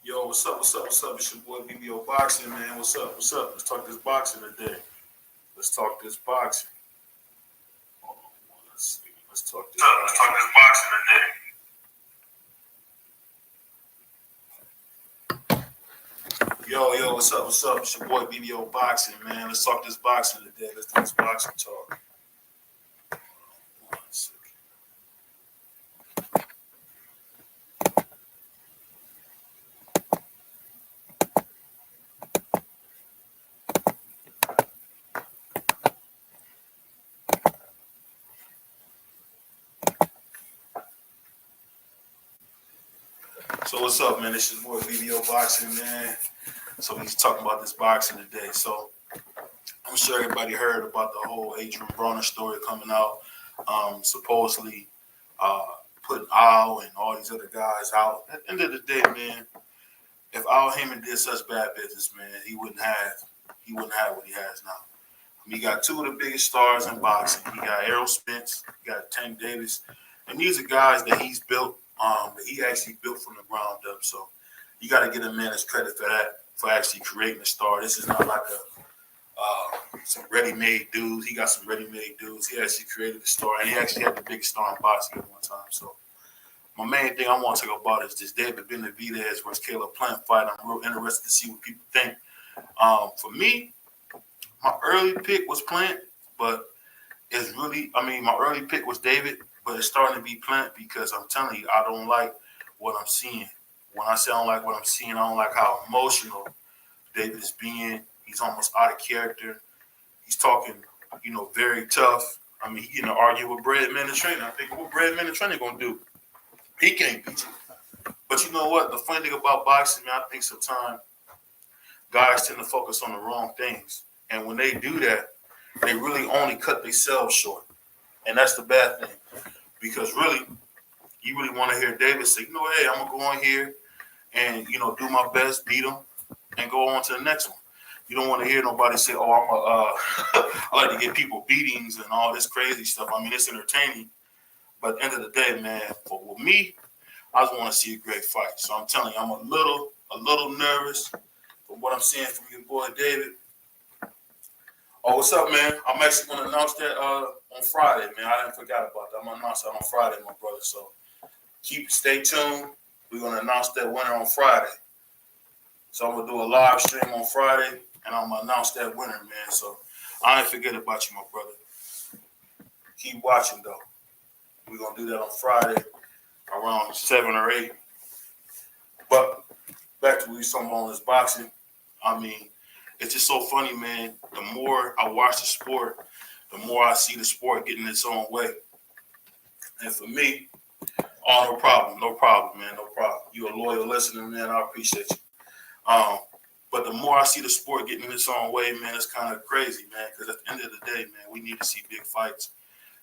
Yo, what's up? What's up? What's up? It's your boy BBO Boxing, man. What's up? What's up? Let's talk this boxing today. Let's talk this boxing. Hold on, let's see. Let's talk this. Let's talk this boxing today. Yo, what's up? What's up? It's your boy BBO Boxing, man. Let's talk this boxing today. Let's do this boxing talk. One second. So what's up, man? It's your boy BBO Boxing, man. So we're talking about this boxing today. So I'm sure everybody heard about the whole Adrian Broner story coming out. Supposedly putting Al and all these other guys out. At the end of the day, man, if Al Heyman did such bad business, man, he wouldn't have what he has now. He got two of the biggest stars in boxing. He got Errol Spence, he got Tank Davis, and these are guys that he's built. That he actually built from the ground up. So you got to give a man his credit for that, for actually creating a star. This is not like some ready-made dudes. He got some ready-made dudes. He actually created the star, and he actually had the biggest star in boxing at one time. So my main thing I want to talk about is this David Benavidez versus Caleb Plant fight. I'm real interested to see what people think. For me, my early pick was Plant, but my early pick was David, but it's starting to be Plant because I'm telling you, I don't like what I'm seeing. When I say I don't like what I'm seeing, I don't like how emotional David is being. He's almost out of character. He's talking, very tough. I mean, he gonna argue with Breadman and Trainer. I think what Breadman and Trainer gonna do? He can't beat you. But you know what? The funny thing about boxing, man, I think sometimes guys tend to focus on the wrong things. And when they do that, they really only cut themselves short. And that's the bad thing. Because really, you really want to hear David say, hey, I'm going to go on here and, do my best, beat him, and go on to the next one. You don't want to hear nobody say, I like to give people beatings and all this crazy stuff. I mean, it's entertaining. But at the end of the day, man, for me, I just want to see a great fight. So I'm telling you, I'm a little nervous from what I'm seeing from your boy David. Oh, what's up, man? I'm actually going to announce that on Friday, man. I didn't forget about that. I'm going to announce that on Friday, my brother. So stay tuned. We're going to announce that winner on Friday. So I'm going to do a live stream on Friday, and I'm going to announce that winner, man. So I ain't forget about you, my brother. Keep watching, though. We're going to do that on Friday around 7 or 8. But back to what we were talking about on this boxing. I mean, it's just so funny, man. The more I watch the sport, the more I see the sport getting its own way. And for me, no problem, man, no problem. You're a loyal listener, man. I appreciate you. But the more I see the sport getting its own way, man, it's kind of crazy, man. Because at the end of the day, man, we need to see big fights,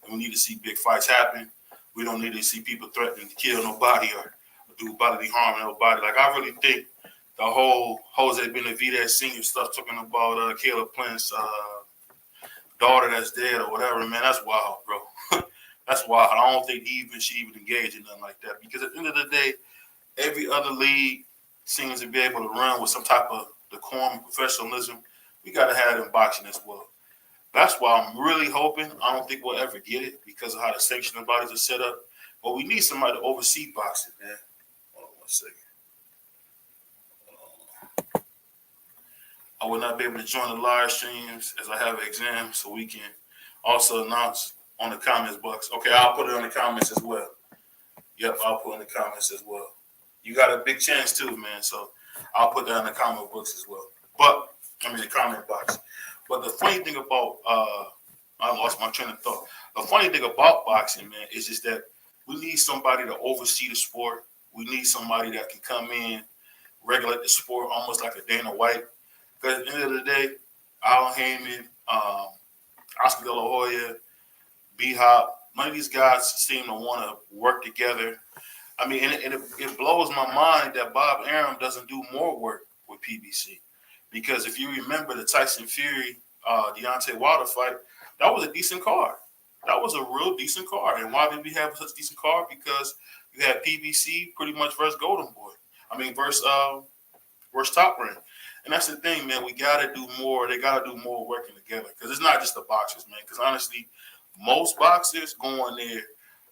and we need to see big fights happen. We don't need to see people threatening to kill nobody or do bodily harm to nobody. Like, I really think the whole Jose Benavidez Sr. stuff talking about Caleb Plant's daughter that's dead or whatever, man, that's wild, bro. That's wild. I don't think he should even engage in nothing like that because at the end of the day, every other league seems to be able to run with some type of decorum and professionalism. We got to have it in boxing as well. That's why I'm really hoping. I don't think we'll ever get it because of how the sanctioning bodies are set up. But we need somebody to oversee boxing, man. Hold on one second. I will not be able to join the live streams as I have an exam, so we can also announce on the comments box. Okay, I'll put it on the comments as well. Yep, I'll put it in the comments as well. You got a big chance too, man, so I'll put that in the comment books as well. The comment box. But the funny thing about, I lost my train of thought. The funny thing about boxing, man, is just that we need somebody to oversee the sport. We need somebody that can come in, regulate the sport almost like a Dana White. Because at the end of the day, Al Heyman, Oscar De La Hoya, B-Hop, none of these guys seem to want to work together. I mean, and it blows my mind that Bob Arum doesn't do more work with PBC. Because if you remember the Tyson Fury, Deontay Wilder fight, that was a decent card. That was a real decent card. And why did we have such a decent card? Because you had PBC pretty much versus Golden Boy. Versus Top Rank. And that's the thing, man. We got to do more. They got to do more working together because it's not just the boxers, man. Because honestly, most boxers go in there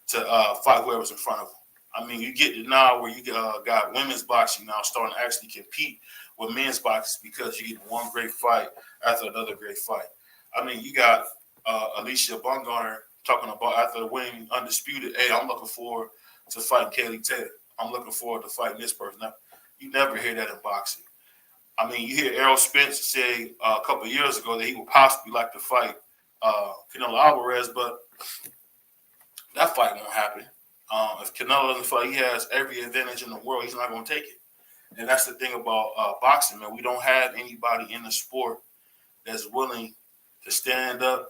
to fight whoever's in front of them. I mean, you get to now where you got women's boxing now starting to actually compete with men's boxing because you get one great fight after another great fight. I mean, you got Alicia Bumgarner talking about after winning Undisputed, hey, I'm looking forward to fighting Kaylee Taylor. I'm looking forward to fighting this person. Now, you never hear that in boxing. I mean, you hear Errol Spence say a couple of years ago that he would possibly like to fight Canelo Alvarez, but that fight won't happen. If Canelo doesn't fight, he has every advantage in the world. He's not going to take it. And that's the thing about boxing, man. We don't have anybody in the sport that's willing to stand up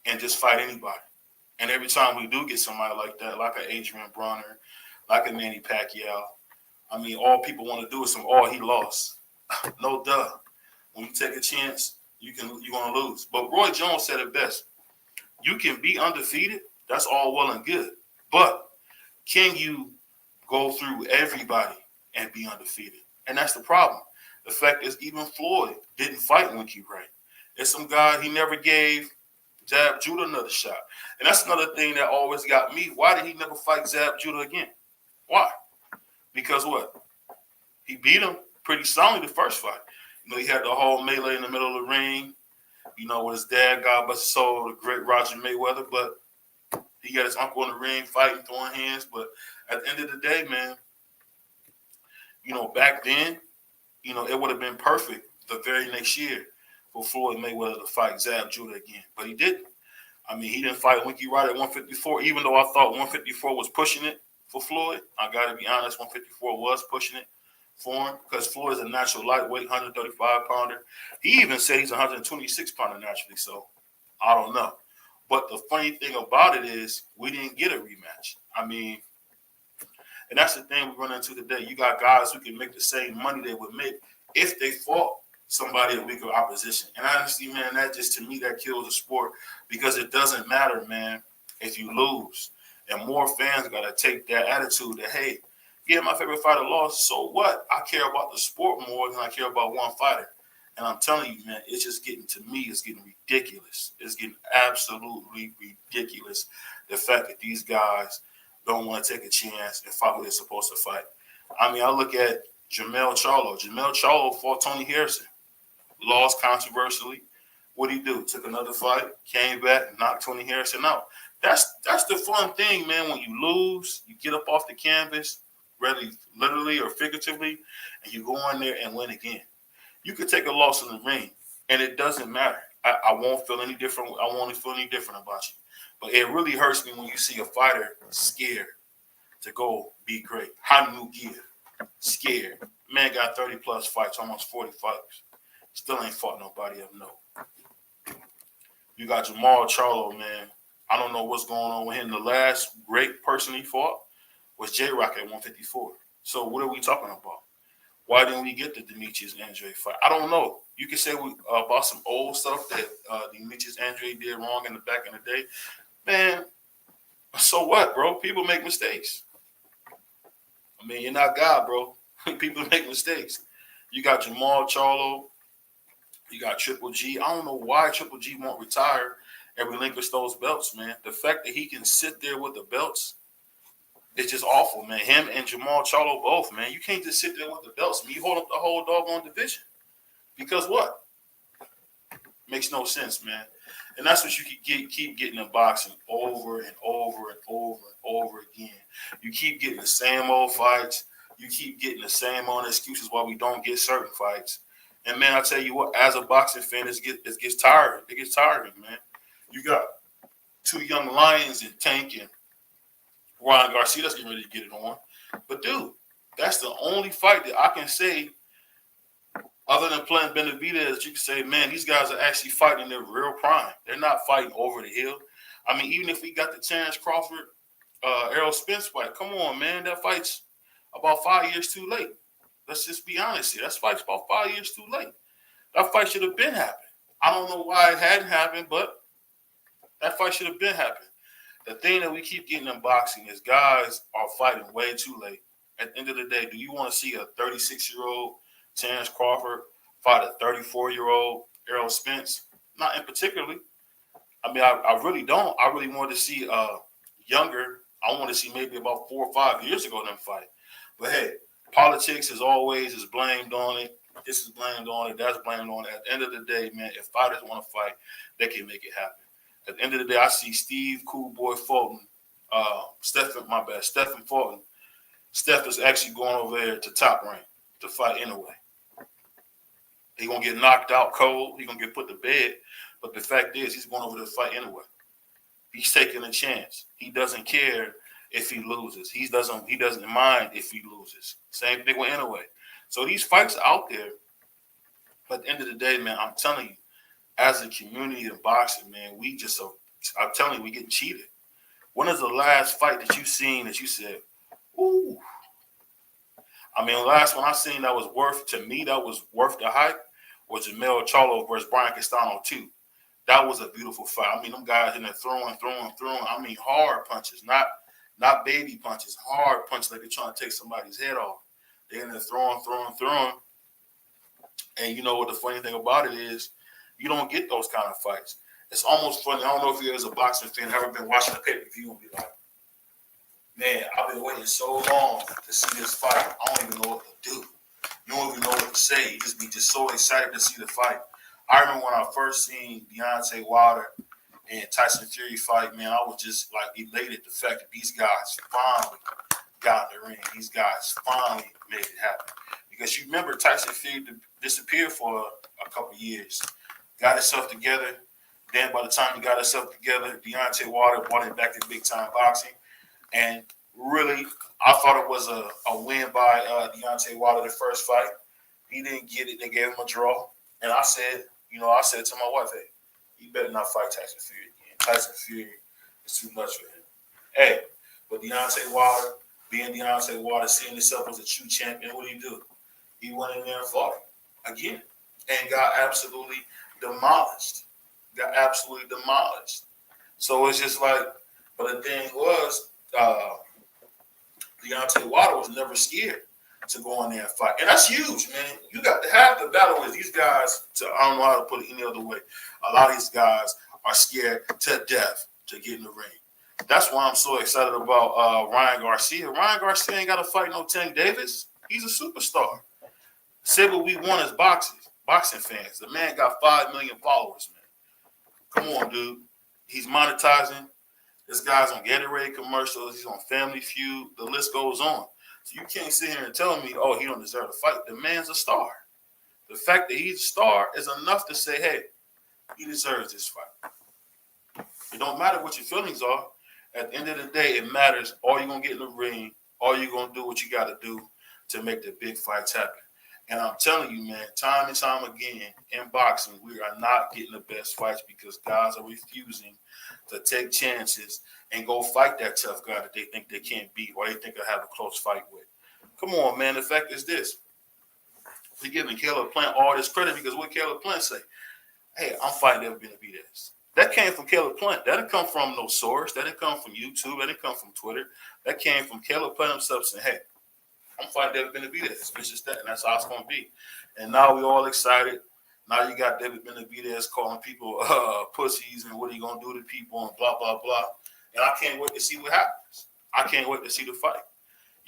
and just fight anybody. And every time we do get somebody like that, like an Adrian Bronner, like a Manny Pacquiao, I mean, all people want to do is he lost. No duh. When you take a chance, you're gonna lose. But Roy Jones said it best. You can be undefeated, that's all well and good. But can you go through everybody and be undefeated? And that's the problem. The fact is even Floyd didn't fight Winky Wright. There's some guy he never gave Zab Judah another shot. And that's another thing that always got me. Why did he never fight Zab Judah again? Why? Because what? He beat him pretty soundly the first fight. You know, he had the whole melee in the middle of the ring, you know, with his dad, God bless his soul, the great Roger Mayweather. But he got his uncle in the ring fighting, throwing hands. But at the end of the day, man, you know, back then, you know, it would have been perfect the very next year for Floyd Mayweather to fight Zab Judah again. But he didn't. I mean, he didn't fight Winky Wright at 154, even though I thought 154 was pushing it for Floyd. I got to be honest, 154 was pushing it for him because Floyd is a natural lightweight, 135-pounder. He even said he's a 126-pounder naturally, so I don't know. But the funny thing about it is we didn't get a rematch. I mean, and that's the thing we run into today. You got guys who can make the same money they would make if they fought somebody of weaker opposition. And honestly, man, that just, to me, that kills the sport because it doesn't matter, man, if you lose. And more fans got to take that attitude that, hey, yeah, my favorite fighter lost, so what? I care about the sport more than I care about one fighter. And I'm telling you, man, it's just getting, to me, it's getting ridiculous. It's getting absolutely ridiculous, the fact that these guys don't want to take a chance and fight who they're supposed to fight. I mean, I look at Jermell Charlo. Jermell Charlo fought Tony Harrison. Lost controversially. What'd he do? Took another fight, came back, knocked Tony Harrison out. That's the fun thing, man. When you lose, you get up off the canvas, really, literally or figuratively, and you go in there and win again. You could take a loss in the ring, and it doesn't matter. I won't feel any different. I won't feel any different about you. But it really hurts me when you see a fighter scared to go be great. How do you give? Scared. Man got 30-plus fights, almost 40 fights. Still ain't fought nobody of note. You got Jamal Charlo, man. I don't know what's going on with him. The last great person he fought was J-Rock at 154. So what are we talking about? Why didn't we get the Demetrius Andrade fight? I don't know. You can say about some old stuff that Demetrius Andrade did wrong in the back in the day. Man, so what, bro? People make mistakes. I mean, you're not God, bro. People make mistakes. You got Jamal Charlo. You got Triple G. I don't know why Triple G won't retire and relinquish those belts, man. The fact that he can sit there with the belts, it's just awful, man. Him and Jamal Charlo both, man. You can't just sit there with the belts, man. You hold up the whole doggone division. Because what? Makes no sense, man. And that's what you keep getting in boxing over and over and over and over again. You keep getting the same old fights. You keep getting the same old excuses why we don't get certain fights. And, man, I tell you what, as a boxing fan, it gets tiring. It gets tiring, man. You got two young lions in Tank and Ryan Garcia that's getting ready to get it on. But, dude, that's the only fight that I can say, other than playing Benavidez, that you can say, man, these guys are actually fighting in their real prime. They're not fighting over the hill. I mean, even if we got the Terrence Crawford, Errol Spence fight, come on, man, that fight's about 5 years too late. Let's just be honest here. That fight's about 5 years too late. That fight should have been happened. I don't know why it hadn't happened, but that fight should have been happened. The thing that we keep getting in boxing is guys are fighting way too late. At the end of the day, do you want to see a 36-year-old Terrence Crawford fight a 34-year-old Errol Spence? Not in particularly. I mean, I really don't. I really want to see younger. I want to see maybe about 4 or 5 years ago them fight. But hey, politics is always is blamed on it. This is blamed on it. That's blamed on it. At the end of the day, man, if fighters want to fight, they can make it happen. At the end of the day, I see Steve Cool Boy Fulton, Stephen Fulton. Steph is actually going over there to Top Rank to fight anyway. He's going to get knocked out cold. He's going to get put to bed. But the fact is, he's going over there to fight anyway. He's taking a chance. He doesn't care if he loses. He doesn't mind if he loses. Same thing with anyway. So these fights are out there. But at the end of the day, man, I'm telling you, as a community in boxing, man, I'm telling you, we getting cheated. When is the last fight that you've seen that you said, ooh? I mean, the last one I seen that was worth the hype was Jamel Charlo versus Brian Castano 2. That was a beautiful fight. I mean, them guys in there throwing. I mean, hard punches, not baby punches, hard punches like they're trying to take somebody's head off. They're in there throwing. And you know what the funny thing about it is, you don't get those kind of fights. It's almost funny. I don't know if you as a boxing fan have ever been watching a pay-per-view and be like, man, I've been waiting so long to see this fight. I don't even know what to do. You don't even know what to say. You just be so excited to see the fight. I remember when I first seen Deontay Wilder and Tyson Fury fight, man, I was just like elated the fact that these guys finally got in the ring. These guys finally made it happen. Because you remember Tyson Fury disappeared for a couple of years, got himself together. Then by the time he got himself together, Deontay Wilder brought it back to big-time boxing. And really, I thought it was a win by Deontay Wilder the first fight. He didn't get it. They gave him a draw. And I said to my wife, hey, you better not fight Tyson Fury again. Tyson Fury is too much for him. Hey, but Deontay Wilder, being Deontay Wilder, seeing himself as a true champion, what did he do? He went in there and fought again and got absolutely demolished. So it's just like, but the thing was, Deontay Wilder was never scared to go in there and fight. And that's huge, man. You got to have the battle with these guys. I don't know how to put it any other way. A lot of these guys are scared to death to get in the ring. That's why I'm so excited about Ryan Garcia. Ryan Garcia ain't got to fight no Tank Davis. He's a superstar. Say what we want as boxing fans. The man got 5 million followers, man. Come on, dude. He's monetizing. This guy's on Gatorade commercials. He's on Family Feud. The list goes on. So you can't sit here and tell me, oh, he don't deserve to fight. The man's a star. The fact that he's a star is enough to say, hey, he deserves this fight. It don't matter what your feelings are. At the end of the day, it matters. Are you going to get in the ring? Are you going to do what you got to do to make the big fights happen? And I'm telling you, man, time and time again, in boxing, we are not getting the best fights because guys are refusing to take chances and go fight that tough guy that they think they can't beat or they think they'll have a close fight with. Come on, man. The fact is this. We're giving Caleb Plant all this credit because what Caleb Plant say? Hey, I'm fighting David Benavidez. That came from Caleb Plant. That didn't come from no source. That didn't come from YouTube. That didn't come from Twitter. That came from Caleb Plant himself saying, hey, I'm fighting David Benavidez. It's just that, and that's how it's going to be. And now we're all excited. Now you got David Benavidez calling people pussies and what are you going to do to people and blah, blah, blah. And I can't wait to see what happens. I can't wait to see the fight.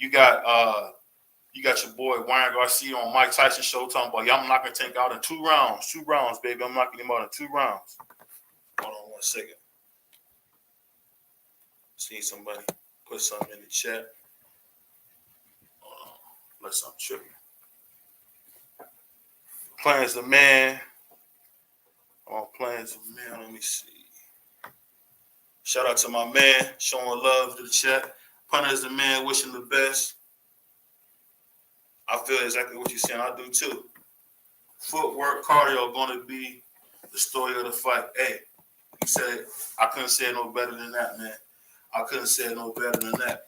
You got your boy Ryan Garcia on Mike Tyson show talking about, I'm knocking Tank out in 2 rounds. 2 rounds, baby. I'm knocking him out in 2 rounds. Hold on 1 second. See somebody put something in the chat. Unless I'm tripping. Plans the man. Plans the man. Let me see. Shout out to my man, showing love to the chat. Punter is the man, wishing the best. I feel exactly what you're saying. I do too. Footwork, cardio going to be the story of the fight. Hey, he said, I couldn't say it no better than that, man. I couldn't say it no better than that.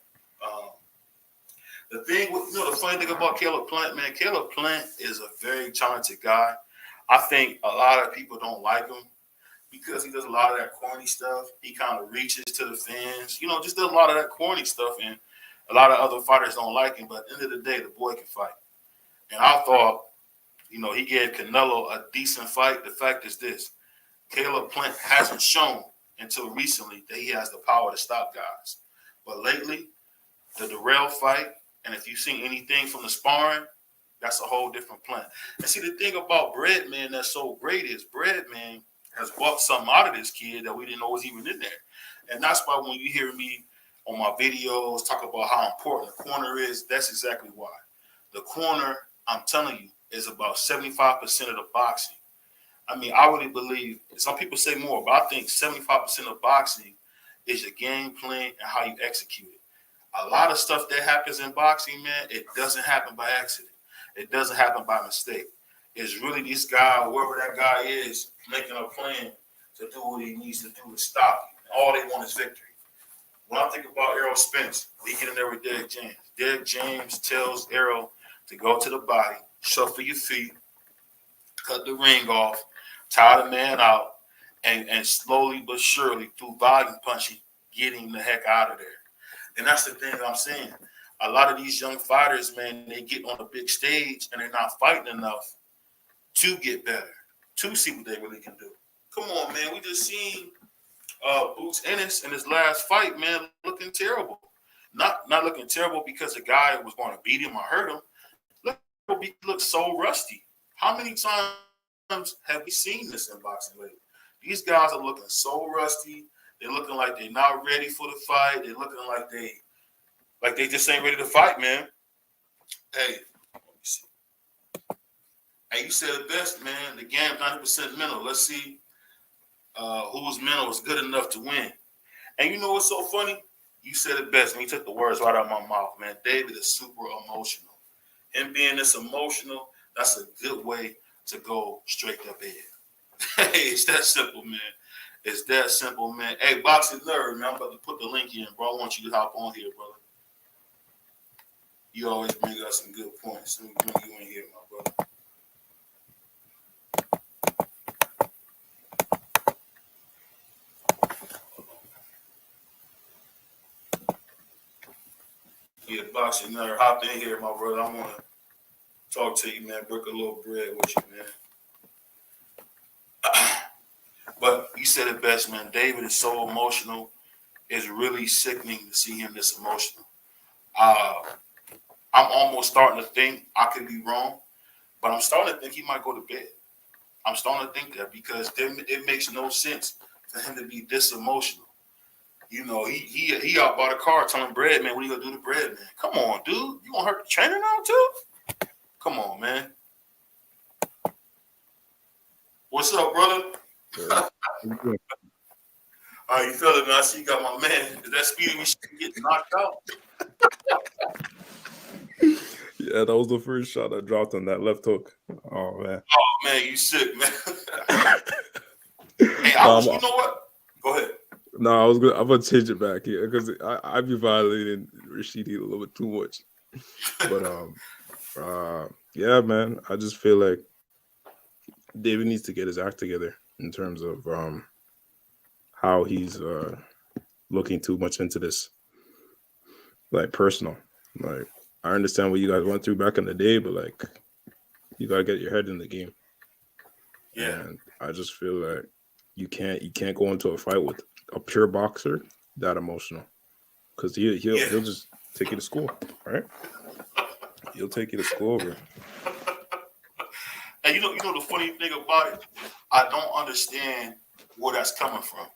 The funny thing about Caleb Plant, man, Caleb Plant is a very talented guy. I think a lot of people don't like him because he does a lot of that corny stuff. He kind of reaches to the fans, just does a lot of that corny stuff. And A lot of other fighters don't like him, but at the end of the day, the boy can fight. And I thought, he gave Canelo a decent fight. The fact is this: Caleb Plant hasn't shown until recently that he has the power to stop guys. But lately, the Darrell fight, and if you've seen anything from the sparring, that's a whole different plan. And see, the thing about Breadman that's so great is Breadman has brought something out of this kid that we didn't know was even in there. And that's why when you hear me on my videos talk about how important the corner is, that's exactly why. The corner, I'm telling you, is about 75% of the boxing. I mean, I really believe, some people say more, but I think 75% of boxing is your game plan and how you execute it. A lot of stuff that happens in boxing, man, it doesn't happen by accident. It doesn't happen by mistake. It's really this guy, whoever that guy is, making a plan to do what he needs to do to stop you. All they want is victory. When I think about Errol Spence, we get in there with Derek James. Derek James tells Errol to go to the body, shuffle your feet, cut the ring off, tire the man out, and slowly but surely, through volume punching, get him the heck out of there. And that's the thing I'm saying. A lot of these young fighters, man, they get on the big stage and they're not fighting enough to get better, to see what they really can do. Come on, man. We just seen Boots Ennis in his last fight, man, looking terrible. Not looking terrible because the guy was going to beat him or hurt him. He looked so rusty. How many times have we seen this in boxing lately? These guys are looking so rusty. They're looking like they're not ready for the fight. They're looking like they just ain't ready to fight, man. Hey, let me see. Hey, you said it best, man. The game 90% mental. Let's see whose mental is good enough to win. And you know what's so funny? You said it best, and you took the words right out of my mouth, man. David is super emotional. Him being this emotional, that's a good way to go straight to bed. Hey, it's that simple, man. It's that simple, man. Hey, Boxing Nerd, man, I'm about to put the link in, bro. I want you to hop on here, brother. You always bring us some good points. Let me bring you in here, my brother. Yeah, Boxing Nerd, hop in here, my brother. I want to talk to you, man. Break a little bread with you, man. But you said it best, man. David is so emotional. It's really sickening to see him this emotional. I'm almost starting to think, I could be wrong, but I'm starting to think he might go to bed. I'm starting to think that because it makes no sense for him to be this emotional. You know, he out by the car telling Bread, man, what are you gonna do to Bread, man? Come on, dude. You gonna hurt the trainer now too? Come on, man. What's up, brother? How you feeling, man? I see you got my man. Is that Speedy we should get knocked out? Yeah, that was the first shot I dropped on that left hook. Oh, man. Oh, man, you sick, man. Hey, you know what? Go ahead. No, I'm gonna change it back here because I be violating Rashidi a little bit too much. But yeah, man, I just feel like David needs to get his act together in terms of how he's looking too much into this, like, personal. Like, I understand what you guys went through back in the day, but like, you gotta get your head in the game. Yeah. And I just feel like you can't go into a fight with a pure boxer that emotional, because he'll just take you to school, right? He'll take you to school, bro. And you know the funny thing about it, I don't understand where that's coming from.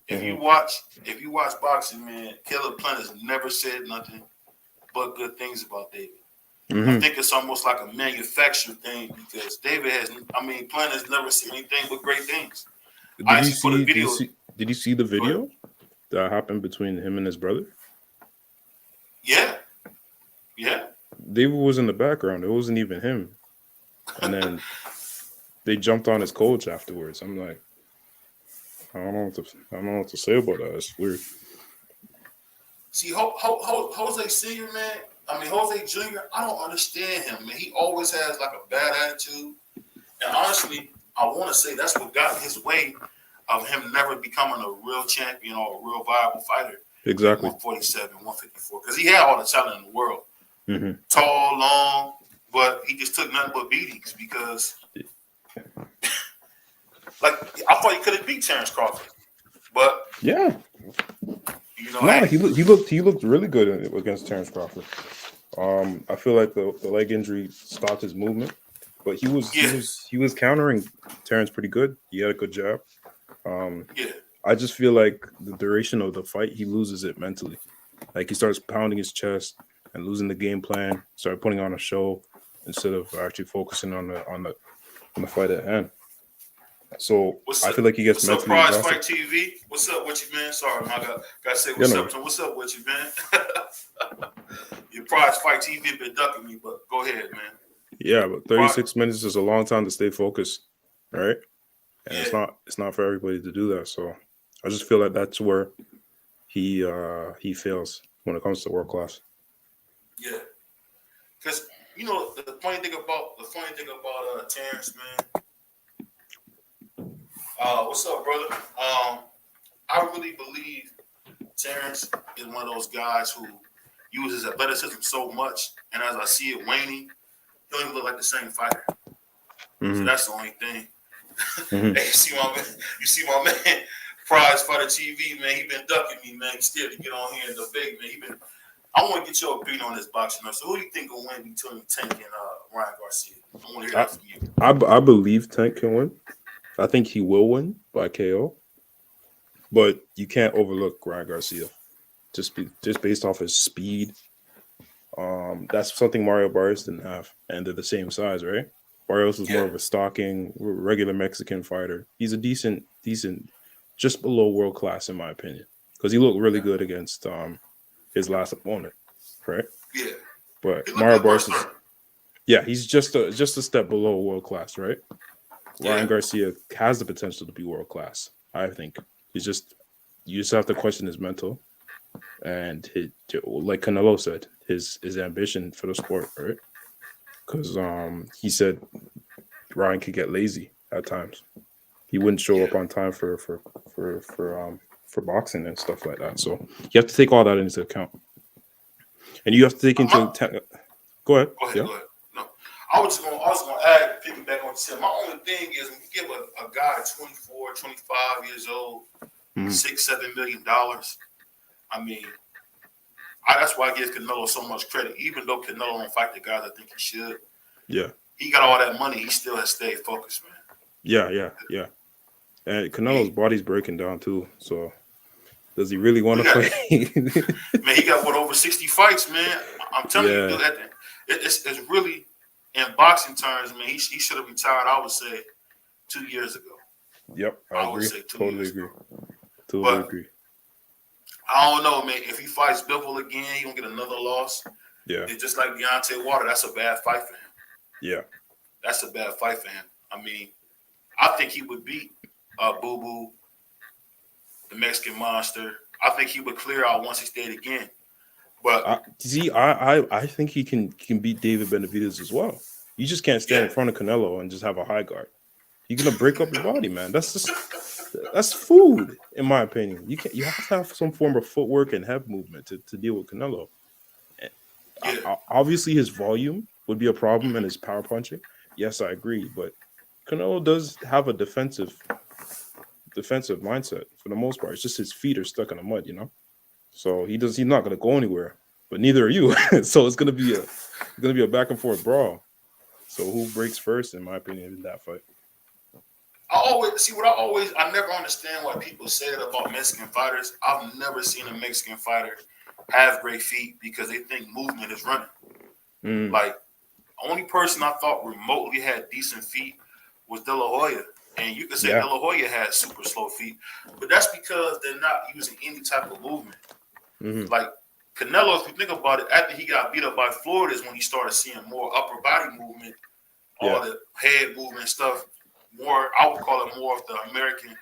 If you watch boxing, man, Caleb Plant has never said nothing but good things about David. I think it's almost like a manufactured thing because Plant has never said anything but great things. Did you see the video that happened between him and his brother? Yeah. David was in the background. It wasn't even him. And then they jumped on his coach afterwards. I'm like, I don't know what to say about that. It's weird. See, Jose Senior, man. Jose Jr., I don't understand him, man. He always has like a bad attitude. And honestly, I want to say that's what got in his way of him never becoming a real champion or a real viable fighter. Exactly. 147, 154, because he had all the talent in the world. Mm-hmm. Tall, long, but he just took nothing but beatings because, like, I thought he could have beat Terrence Crawford, but Yeah. No, hey, he looked really good against Terrence Crawford. I feel like the leg injury stopped his movement, but he was countering Terrence pretty good. He had a good jab. yeah, I just feel like the duration of the fight, he loses it mentally. Like he starts pounding his chest and losing the game plan, start putting on a show instead of actually focusing on the fight at hand. So What's I up? feel like he gets What's up, mentally Prize exhausted. Fight TV? What's up with you, man? Sorry, man. Gotta say You what's know, up to him. What's up with you, man? Your Prize Fight TV been ducking me, but go ahead, man. yeah, but Prize, 36 minutes is a long time to stay focused, right? And yeah, it's not for everybody to do that. So I just feel like that's where he fails when it comes to world class. yeah. Because the funny thing about Terrence, man. What's up, brother? I really believe Terrence is one of those guys who uses athleticism so much, and as I see it waning, he don't even look like the same fighter. So Mm-hmm. that's the only thing. Mm-hmm. Hey, you see my man, Prize Fighter TV, man. He been ducking me, man. He still to get on here and debate, man. I want to get your opinion on this boxing. So who do you think will win between Tank and Ryan Garcia? I want to hear I, that from you. I believe Tank can win. I think he will win by KO, but you can't overlook Ryan Garcia just based off his speed. That's something Mario Barrios didn't have, and they're the same size, right? Barrios was more Yeah, of a stalking, regular Mexican fighter. He's a decent, just below world class in my opinion, because he looked really yeah, good against his last opponent, right? yeah. But He looked Mario good Barrios versus is, her. yeah, he's just a step below world class, right? Yeah, Ryan Garcia has the potential to be world class. I think he's just you just have to question his mental and his, like Canelo said, his ambition for the sport, right? Because he said Ryan could get lazy at times. He wouldn't show yeah. up on time for boxing and stuff like that. So you have to take all that into account, and you have to take into My, account. Go ahead. Go ahead, Yeah. go ahead. No, I was gonna add, piggyback on what you said. My only thing is when you give a guy 24, 25 years old, Mhm. $6-7 million. I mean, that's why I give Canelo so much credit. Even though Canelo don't fight the guys I think he should, Yeah. he got all that money. He still has stayed focused, man. Yeah. And Canelo's He, body's breaking down too. So does he really want we to got fight? man. He got what, over 60 fights, man. I'm telling you, Yeah. dude. It's really in boxing terms, man. He should have retired. I would say 2 years ago. Yep. I I would agree. say two Totally years agree. ago. Totally But agree. I don't know, man. If he fights Bivol again, he gonna get another loss. Yeah. It's just like Deontay Wilder. That's a bad fight for him. Yeah. That's a bad fight for him. I mean, I think he would beat Boo Boo, the Mexican Monster. I think he would clear out once he stayed again. But I think he can beat David Benavidez as well. You just can't stand yeah, in front of Canelo and just have a high guard. You're gonna break up his body, man. That's food, in my opinion. You have to have some form of footwork and head movement to deal with Canelo. And yeah, obviously, his volume would be a problem and mm-hmm, his power punching. Yes, I agree, but Canelo does have a defensive mindset for the most part. It's just his feet are stuck in the mud, you know. So he's not gonna go anywhere. But neither are you. So it's gonna be a back and forth brawl. So who breaks first, in my opinion, in that fight? I never understand why people say that about Mexican fighters. I've never seen a Mexican fighter have great feet because they think movement is running. Mm, Like, the only person I thought remotely had decent feet was De La Hoya. And you could say De yeah. La Hoya had super slow feet, but that's because they're not using any type of movement. Hmm. Like Canelo, if you think about it, after he got beat up by Floyd is when he started seeing more upper body movement, Yeah. all the head movement stuff. More, I would call it more of the American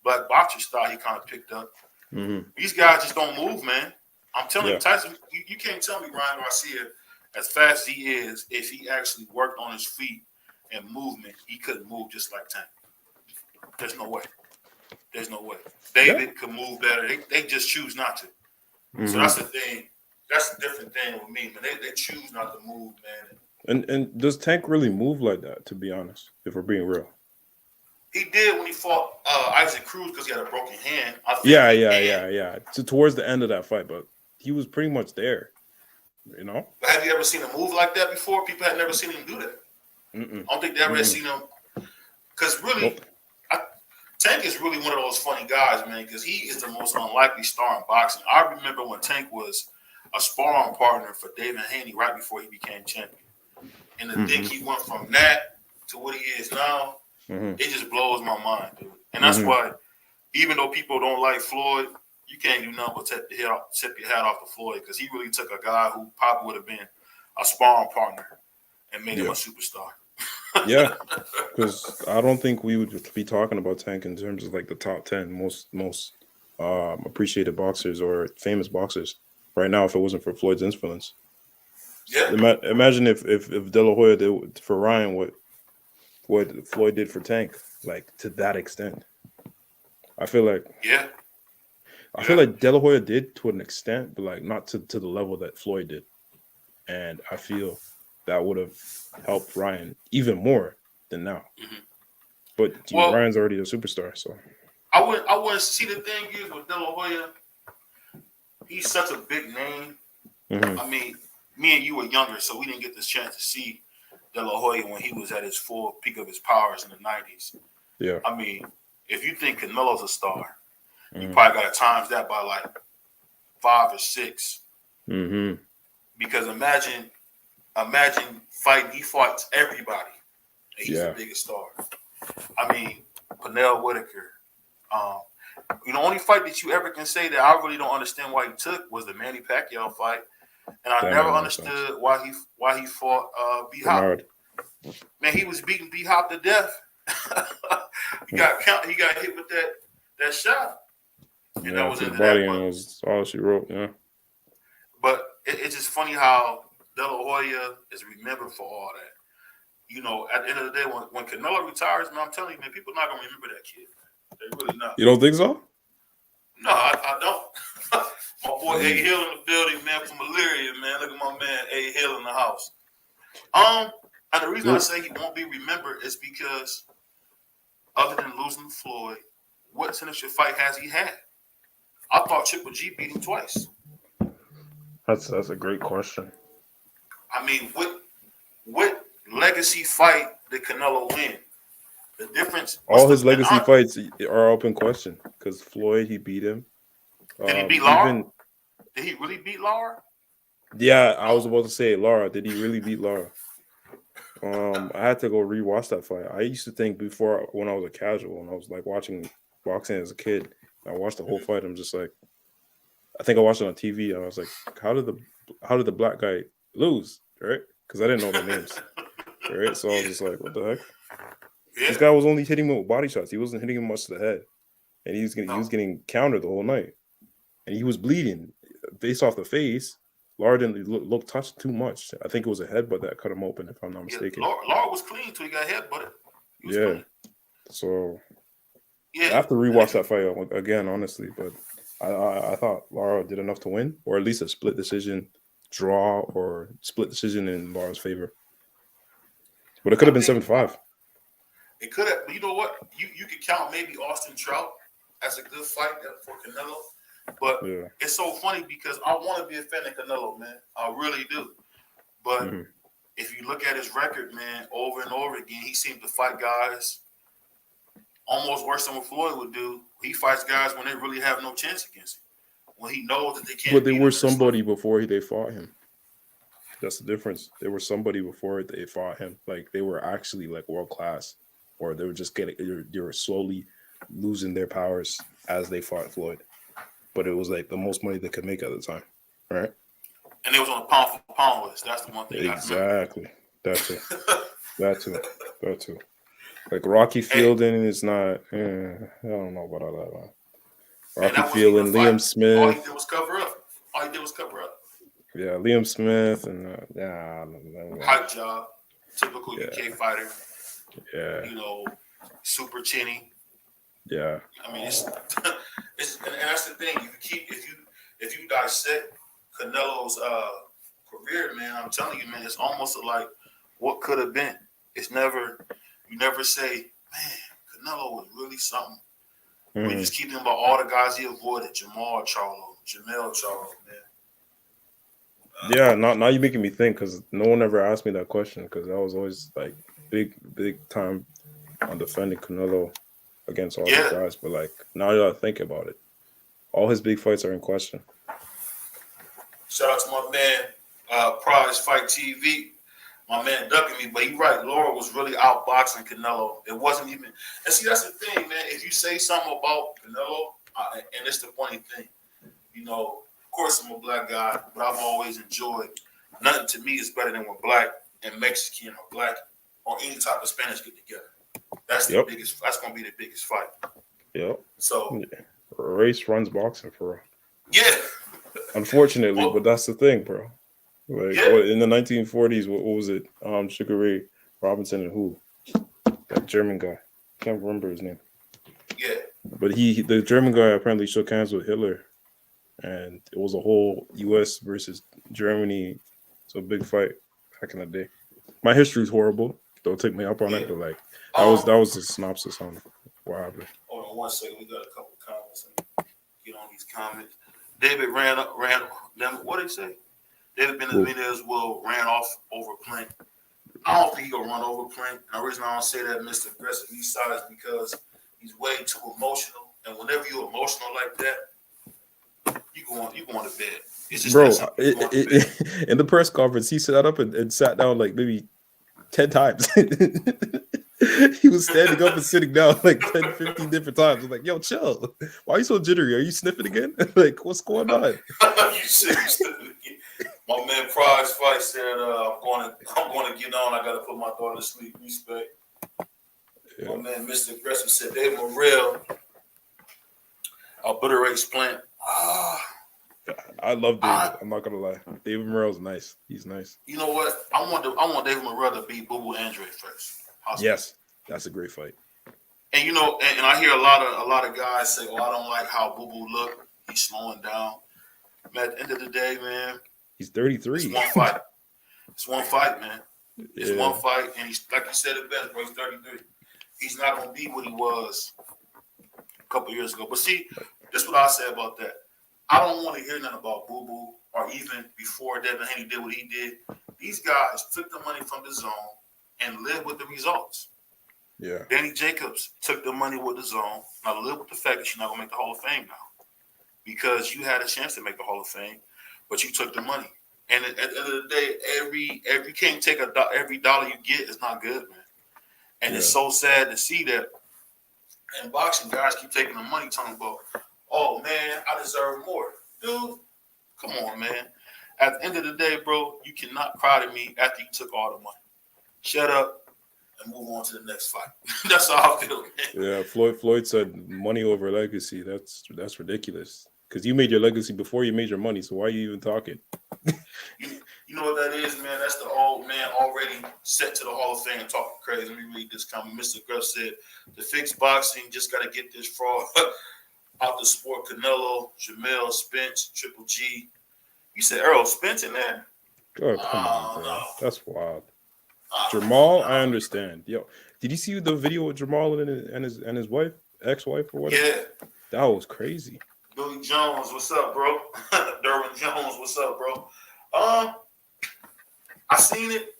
black boxer style he kind of picked up. Hmm. These guys just don't move, man. I'm telling you, Yeah. Tyson, you can't tell me Ryan Garcia, as fast as he is, if he actually worked on his feet and movement, he couldn't move just like Tank. There's no way. There's no way. Yeah. David could move better. They just choose not to. So Hmm. that's the thing. That's a different thing with me, man. They choose not to move, man. And does Tank really move like that? To be honest, if we're being real. He did when he fought Isaac Cruz because he had a broken hand. I think Yeah, he yeah, can. yeah, yeah. Towards the end of that fight, but he was pretty much there. You know. But have you ever seen him move like that before? People had never seen him do that. Mm-mm. I don't think they ever had Mm-mm. seen him. Because really, Nope. Tank is really one of those funny guys, man, because he is the most unlikely star in boxing. I remember when Tank was a sparring partner for David Haney right before he became champion. And to think Mm-hmm. he went from that to what he is now, Mm-hmm. it just blows my mind, dude. And that's Mm-hmm. why, even though people don't like Floyd, you can't do nothing but tip your hat off to Floyd because he really took a guy who probably would have been a sparring partner and made him a Yeah. superstar. Yeah. Because I don't think we would be talking about Tank in terms of like the top 10 most appreciated boxers or famous boxers right now if it wasn't for Floyd's influence. Yeah, Imagine if De La Hoya did for Ryan what Floyd did for Tank, like to that extent. I feel like yeah, I feel yeah. like De La Hoya did to an extent, but like not to the level that Floyd did. And I feel that would have helped Ryan even more than now. Mhm. But Well, Ryan's already a superstar, so I wouldn't see the thing is with De La Hoya. He's such a big name. hmm I mean, me and you were younger, so we didn't get this chance to see De La Hoya when he was at his full peak of his powers in the '90s. yeah. I mean, if you think Canelo's a star, you hmm probably got to times that by like 5 or 6. hmm Because imagine fighting. He fights everybody, and he's the Yeah. biggest star. I mean, Pernell Whitaker. Um, the only fight that you ever can say that I really don't understand why he took was the Manny Pacquiao fight, and I That never made no sense. understood why he fought B Hop. Bernard. Man, he was beating B Hop to death. he got hit with that shot, and that Yeah, was to the into that. body and But it was all she wrote, yeah. it's just funny how De La Hoya is remembered for all that. At the end of the day, when Canelo retires, man, I'm telling you, man, people are not gonna remember that kid. They really not. You don't think so? No, I don't. My boy A Mm. Hill in the building, man, from Illyria, man. Look at my man A Hill in the house. And the reason I Well, say he won't be remembered is because other than losing to Floyd, what signature fight has he had? I thought Triple G beat him twice. that's a great question. I mean, what legacy fight did Canelo win? The difference. All his legacy fights are up in question because Floyd, he beat him. Did he beat Lara? Even Did he really beat Lara? yeah, I was about to say Lara. Did he really beat Lara? I had to go rewatch that fight. I used to think before when I was a casual and I was like watching boxing as a kid. I watched the whole fight. I'm just like, I think I watched it on TV and I was like, how did the black guy lose? Right? Because I didn't know their names. Right? So I was just like, what the heck? This Yeah. guy was only hitting him with body shots. He wasn't hitting him much to the head, and he was No. getting countered the whole night, and he was bleeding based off the face. Lara didn't look touched too much. I think it was a headbutt that cut him open, if I'm not mistaken. Lara was clean until he got headbutted. Yeah. Clean. So Yeah. I have to rewatch that fight again, honestly. But I thought Lara did enough to win, or at least a split decision, draw, or split decision in Lara's favor. But it could have been 7-5. It could have. You know what? You could count maybe Austin Trout as a good fight for Canelo. But Yeah. it's so funny because I want to be a fan of Canelo, man. I really do. But Mhm. if you look at his record, man, over and over again, he seemed to fight guys almost worse than what Floyd would do. He fights guys when they really have no chance against him. When he knows that they can't. But they beat were him, somebody before they fought him. That's the difference. They were somebody before they fought him. Like they were actually like world class, or they were just they were slowly losing their powers as they fought Floyd. But it was like the most money they could make at the time, right? And it was on a pound for pound list. That's the one thing. Exactly. That too. That too. Like Rocky Fielding is not. I don't know about all that, man. Rocky Fielding, Liam Smith. All he did was cover up. Yeah, Liam Smith and Hype job, typical Yeah. UK fighter. Yeah, Super chinny. yeah. I mean, it's and that's the thing. If if you dissect Canelo's career, man, I'm telling you, man, it's almost like what could have been. It's never, you never say, man, Canelo was really something. We just keep thinking about all the guys he avoided: Jamel Charlo, man. Yeah, now you're making me think because no one ever asked me that question because I was always like big time on defending Canelo against all these guys. But like now you gotta think about it. All his big fights are in question. Shout out to my man, Prize Fight TV. My man ducking me, but he right. Laura was really outboxing Canelo. It wasn't even. And see, that's the thing, man. If you say something about Canelo, and it's the funny thing, you know. Of course, I'm a black guy, but I've always enjoyed. Nothing to me is better than when black and Mexican or black or any type of Spanish get together. That's the biggest. That's gonna be the biggest fight. Yep. So, race runs boxing for real. Yeah. Unfortunately, but that's the thing, bro. Like in the 1940s, what was it? Sugar Ray Robinson and who? That German guy. Can't remember his name. Yeah. But the German guy apparently shook hands with Hitler, and it was a whole U.S. versus Germany. So big fight back in the day. My history is horrible. Don't take me up on it, but like that was the synopsis on what happened. Hold on 1 second. We got a couple comments and get on these comments. David ran them. What did he say? David Benavidez ran off over Plant. I don't think he's gonna run over Plant. And the reason I don't say that, Mr. Aggressive Eastside, is because he's way too emotional. And whenever you're emotional like that, you going to bed. It's just in the press conference, he sat up and sat down like maybe 10 times. He was standing up and sitting down like 10, 15 different times. I'm like, yo, chill. Why are you so jittery? Are you sniffing again? Like, what's going on? You sniffing again. My man Prize Fight said, I'm going to get on. I got to put my daughter to sleep. Respect. Yeah. My man Mr. Aggressive said, Dave Morrell obliterates Plant. I love David. I'm not gonna lie. David Morrell's nice. He's nice. You know what? I want David Morrell to beat Boo Boo Andre first. Yes, that's a great fight. And you know, and I hear a lot of guys say, "Oh, I don't like how Boo Boo look. He's slowing down." Man, at the end of the day, man, he's 33. It's one fight. It's one fight, man. It's one fight, and he's like you said it best, bro. He's 33. He's not gonna be what he was a couple years ago. But see, this is what I say about that. I don't want to hear nothing about Boo Boo or even before Devin Haney did what he did. These guys took the money from the zone and lived with the results. Yeah. Danny Jacobs took the money with the zone. Now live with the fact that you're not gonna make the Hall of Fame now, because you had a chance to make the Hall of Fame, but you took the money. And at the end of the day, every can't take every dollar you get is not good, man. And it's so sad to see that in boxing, guys keep taking the money, talking about, oh man, I deserve more, dude. Come on, man. At the end of the day, bro, you cannot cry to me after you took all the money. Shut up and move on to the next fight. That's how I feel, man. Yeah, Floyd said money over legacy. That's ridiculous. Because you made your legacy before you made your money, so why are you even talking? You know what that is, man? That's the old man already set to the Hall of Fame and talking crazy. Let me read this comment. Mr. Gruff said, to fix boxing, just got to get this fraud out the sport. Canelo, Jamel, Spence, Triple G. You said Earl Spence in there? Oh, come on, bro. No. That's wild. Jamal, I understand. Yo, did you see the video with Jamal and his wife, ex-wife or whatever? Yeah. That was crazy. Billy Jones, what's up, bro? Derwin Jones, what's up, bro? I seen it,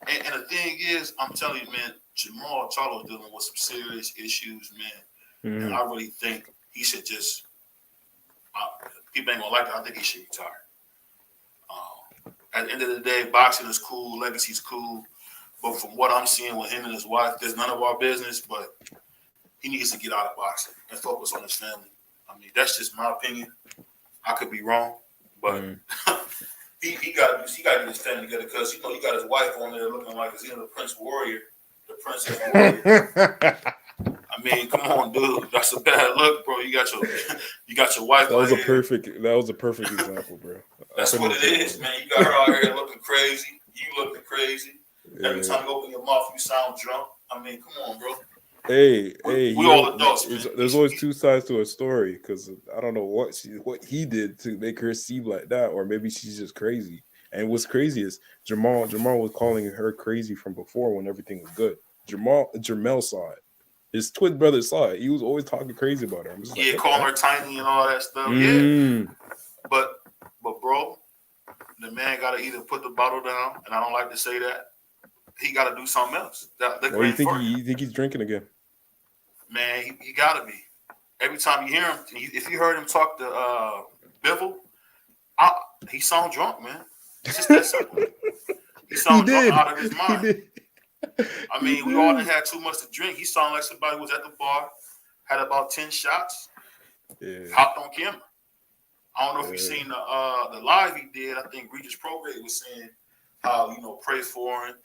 and the thing is, I'm telling you, man, Jamal Charlo dealing with some serious issues, man. Mm-hmm. And I really think he should just. People ain't gonna like it. I think he should retire. At the end of the day, boxing is cool, legacy's cool, but from what I'm seeing with him and his wife, there's none of our business. But he needs to get out of boxing and focus on his family. I mean, that's just my opinion. I could be wrong, but he got to get his family together, because you know you got his wife on there looking like he's the Prince Warrior, the Princess Warrior. I mean, come on, dude. That's a bad look, bro. You got your wife. That was a perfect example, bro. That's what it is, man. You got her out here looking crazy. You looking crazy. Yeah. Every time you open your mouth, you sound drunk. I mean, come on, bro. Hey, We all adults, man. there's always two sides to a story because I don't know what he did to make her seem like that, or maybe she's just crazy. And what's crazy is Jamal was calling her crazy from before when everything was good. Jamel saw it. His twin brother saw it. He was always talking crazy about her. I'm just like, Yeah, what the calling her heck? tiny and all that stuff. Yeah, Mm. but bro, the man got to either put the bottle down, and I don't like to say that. He got to do something else. That liquor Well, ain't for him. you think he's drinking again? Man, he got to be. Every time you hear him, if you heard him talk to Bivol, he sound drunk, man. It's just that simple. He sound drunk out of his mind. He did. I mean, we all done had too much to drink. He sounded like somebody who was at the bar, had about 10 shots, hopped on camera. I don't know if you seen the live he did. I think Regis Prograde was saying how, pray for him.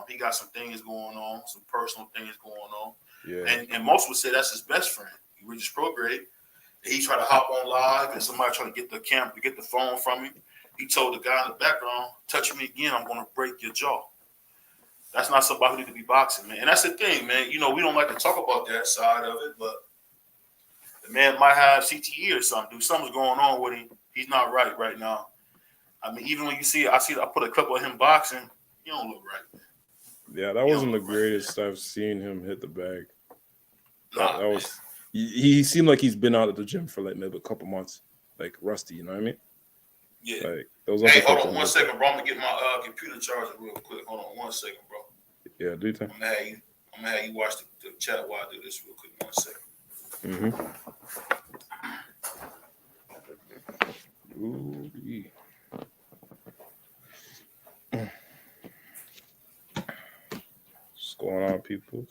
He got some things going on, some personal things going on. Yeah. And most would say that's his best friend, Regis Prograde. He tried to hop on live and somebody tried to get the camera, to get the phone from him. He told the guy in the background, touch me again, I'm going to break your jaw. That's not somebody who need to be boxing, man. And that's the thing, man. We don't like to talk about that side of it, but the man might have CTE or something. Something's going on with him. He's not right now. I mean, even when you see, I put a clip of him boxing. He don't look right, man. Yeah, that wasn't the greatest I've seen him hit the bag. Nah, that was. He seemed like he's been out of the gym for like maybe a couple months, like rusty. You know what I mean? Yeah. Like those. Hey, hold on 1 second, bro. I'm gonna get my computer charger real quick. Hold on 1 second, bro. Yeah, do you think? I'm gonna have you watch the chat while I do this real quick. 1 second. Ooh, yeah. What's going on, people?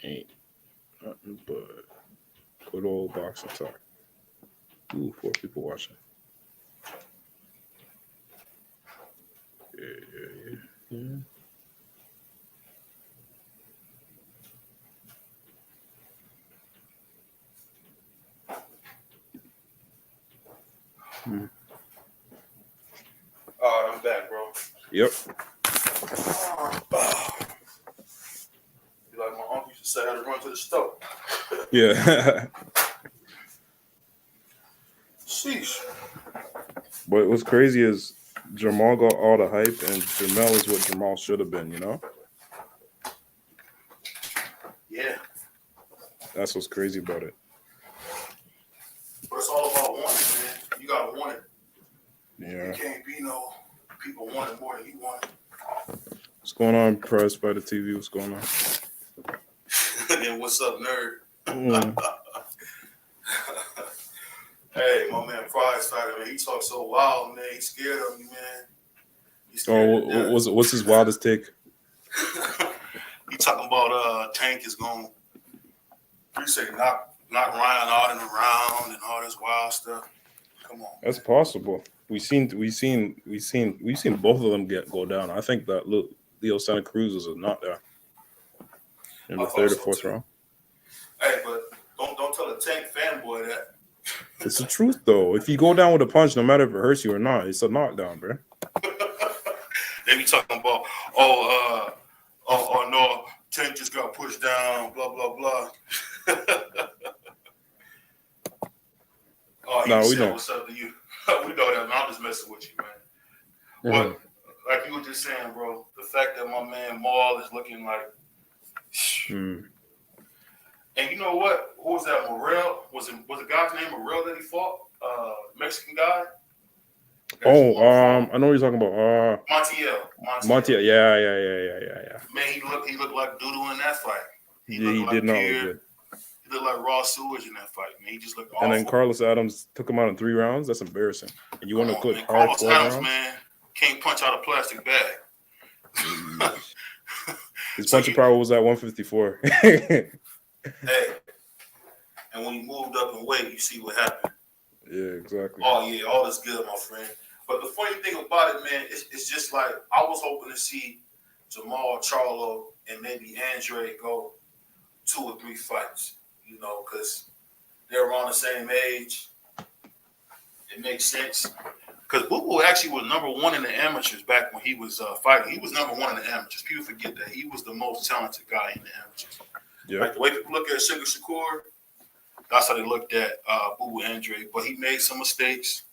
Ain't nothing but good old boxing talk. Ooh, 4 people watching. Yeah. All right, I'm back, bro. Yep. You like my uncle used to say, I had to run to the store. Yeah. Sheesh. But what's crazy is Jamal got all the hype, and Jamel is what Jamal should have been, Yeah. That's what's crazy about it. But it's all about wanting, man. You gotta want it. Yeah. You can't be no people want it more than you want it. What's going on, Press by the TV? What's going on? Then what's up, nerd? Hey, my man Prize Fighter, man, he talks so wild, man. He's scared of me, man. What's his wildest take? He talking about Tank is going to knock Ryan out in the round and all this wild stuff. Come on. That's possible. We've seen both of them go down. I think that Leo Santa Cruz is a knockdown in the third or fourth round. Hey, but don't tell a Tank fanboy that. It's the truth, though. If you go down with a punch, no matter if it hurts you or not, it's a knockdown, bro. They be talking about, no, Tank just got pushed down, blah, blah, blah. We know what's up to you. We know that, man. I'm just messing with you, man. Mm-hmm. But like you were just saying, bro, the fact that my man Maul is looking like, and you know what? Who was that? Morrell? Was the guy's name Morrell that he fought? Mexican guy? I know what you're talking about. Montiel. Yeah. Man, he looked like doodle in that fight. He did not look good. He looked like raw sewage in that fight, man. He just looked awful. And then Carlos Adams took him out in 3 rounds. That's embarrassing. And you want to put Carlos Adams, man, can't punch out a plastic bag. His punching power was at 154. Hey, and when he moved up in weight, you see what happened. Yeah, exactly. Oh, yeah, all is good, my friend. But the funny thing about it, man, it's just like I was hoping to see Jamal Charlo and maybe Andre go 2 or 3 fights, because they're around the same age. It makes sense. Because Boo Boo actually was number one in the amateurs back when he was fighting. He was number one in the amateurs. People forget that he was the most talented guy in the amateurs. Yeah. Like the way people look at Sugar Shakur, that's how they looked at Boo Boo Andre. But he made some mistakes.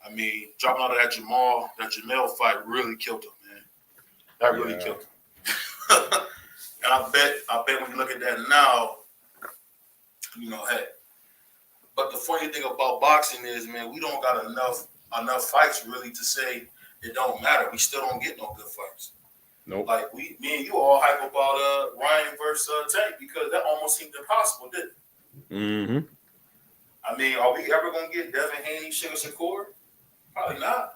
I mean, dropping out of that Jamel fight really killed him, man. That really killed him. And I bet when you look at that now, you know, hey. But the funny thing about boxing is, man, we don't got enough fights really to say it don't matter. We still don't get no good fights. Nope. Like me and you all hype about Ryan versus Tank because that almost seemed impossible, didn't it? Mm-hmm. I mean, are we ever gonna get Devin Haney, Sugar Shakur? Probably not.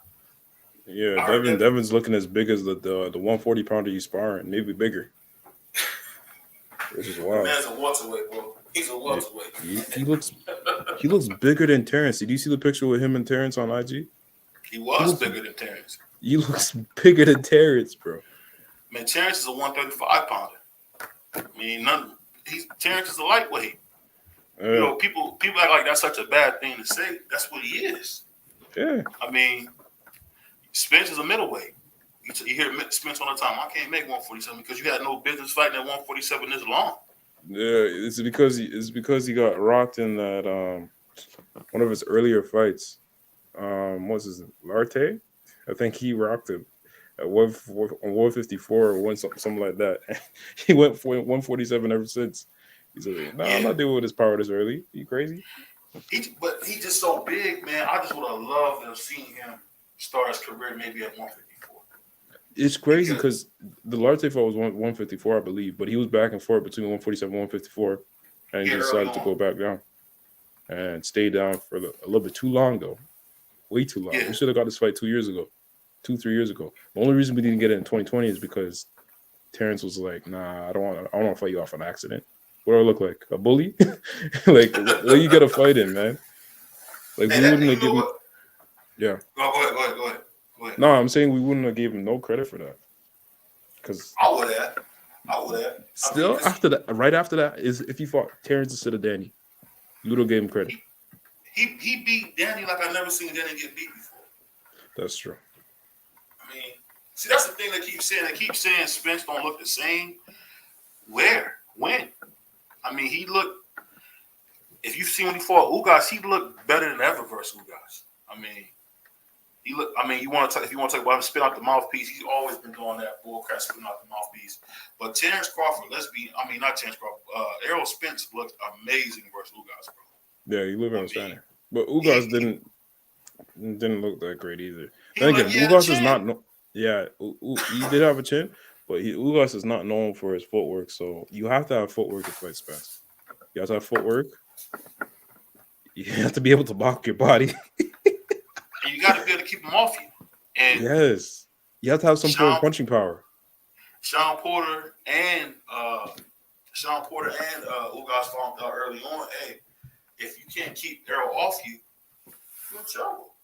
Yeah, Devin's looking as big as the 140 pounder he's sparring, maybe bigger. Which is wild. The man's a welterweight, bro. He's a welterweight. He looks bigger than Terrence. Did you see the picture with him and Terrence on IG? He was bigger than Terrence. He looks bigger than Terrence, bro. Man, Terrence is a 135 pounder. I mean, Terrence is a lightweight. You know, people act like that's such a bad thing to say. That's what he is. Yeah. I mean, Spence is a middleweight. You hear Spence all the time. I can't make 147 because you had no business fighting at 147 this long. Yeah, it's because he got rocked in that one of his earlier fights. What's his name? Larte? I think he rocked him at 154 or something like that. He went for 147 ever since. He's like, I'm not dealing with his power this early. You crazy? But he's just so big, man. I just would have loved to have seen him start his career maybe at 154. It's crazy because the Larte fight was 154, I believe, but he was back and forth between 147 and 154, and he decided to go back down and stay down for a little bit too long, though. Way too long. We should have got this fight 3 years ago. The only reason we didn't get it in 2020 is because Terrence was like, "Nah, I don't want to fight you off an accident." What do I look like? A bully? Like, where you get a fight in, man? Like, we wouldn't have given. Yeah. Go ahead. No, I'm saying we wouldn't have gave him no credit for that. Because I would have. Still, right after that, is if he fought Terrence instead of Danny, you would have gave him credit. He beat Danny like I've never seen Danny get beat before. That's true. I mean, see, that's the thing they keep saying. They keep saying Spence don't look the same. Where? When? I mean, he looked. If you've seen when he fought Ugas, he looked better than ever versus Ugas. I mean, he looked. I mean, if you want to talk about him spit out the mouthpiece, he's always been doing that bullcrap spitting out the mouthpiece. But Terrence Crawford, not Terrence Crawford. Errol Spence looked amazing versus Ugas, bro. Yeah, he looked outstanding. But Ugas didn't look that great either. Then again, Ugas is not. He did have a chin, but Ugas is not known for his footwork. So you have to have footwork to fight Spence. You have to have footwork. You have to be able to block your body. And you got to be able to keep him off you. And yes, you have to have some sort of punching power. Sean Porter and Ugas found out early on, hey, if you can't keep Errol off you, you're in trouble.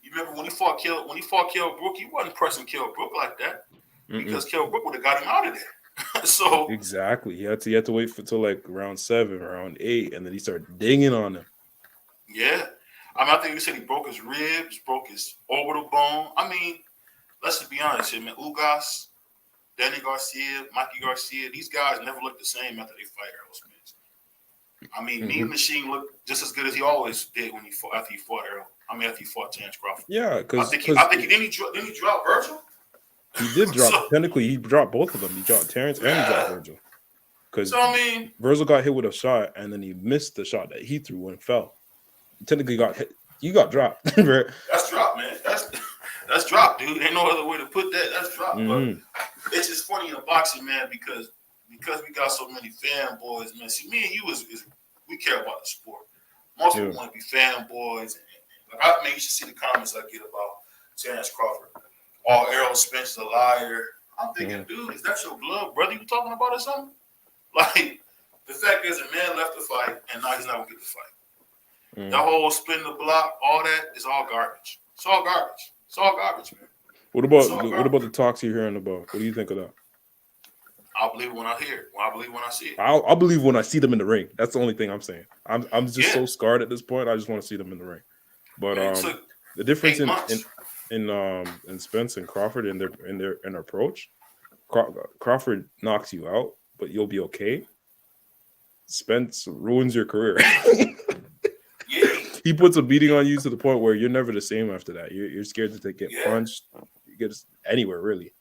You remember when he fought Kell Brook, he wasn't pressing Kell Brook like that because Kell Brook would have got him out of there. So exactly, he had to wait till like round 7, round 8, and then he started dinging on him. Yeah, I mean, I think you said he broke his ribs, broke his orbital bone. I mean, let's just be honest here, man. Ugas, Danny Garcia, Mikey Garcia, these guys never look the same after they fight Errol Spence. I mean, Mean Machine looked just as good as he always did after he fought Errol. After he fought Terrence Crawford. Yeah, because I think didn't he drop Virgil? He did drop. Technically, he dropped both of them. He dropped Terrence and he dropped Virgil. Because Virgil got hit with a shot and then he missed the shot that he threw and fell. He technically got hit. You got dropped. That's dropped, man. That's dropped, dude. Ain't no other way to put that. That's dropped. But it's just funny in boxing, man, because we got so many fanboys, man. See, me and you we care about the sport. Most people want to be fanboys. You should see the comments I get about Terrence Crawford. Errol Spence is a liar. I'm thinking, dude, is that your blood brother you talking about or something? Like, the fact is, a man left the fight, and now he's not going to get the fight. That whole spin the block, all that is all garbage. It's all garbage, man. What about the talks you're hearing about? What do you think of that? I'll believe it when I hear it. I believe it when I see it. I'll believe when I see them in the ring. That's the only thing I'm saying. I'm just so scarred at this point. I just want to see them in the ring. But man, The difference 8 months. in Spence and Crawford in their approach, Crawford knocks you out, but you'll be okay. Spence ruins your career. Yeah, He puts a beating on you to the point where you're never the same after that. You're scared to get yeah. punched, you get anywhere really.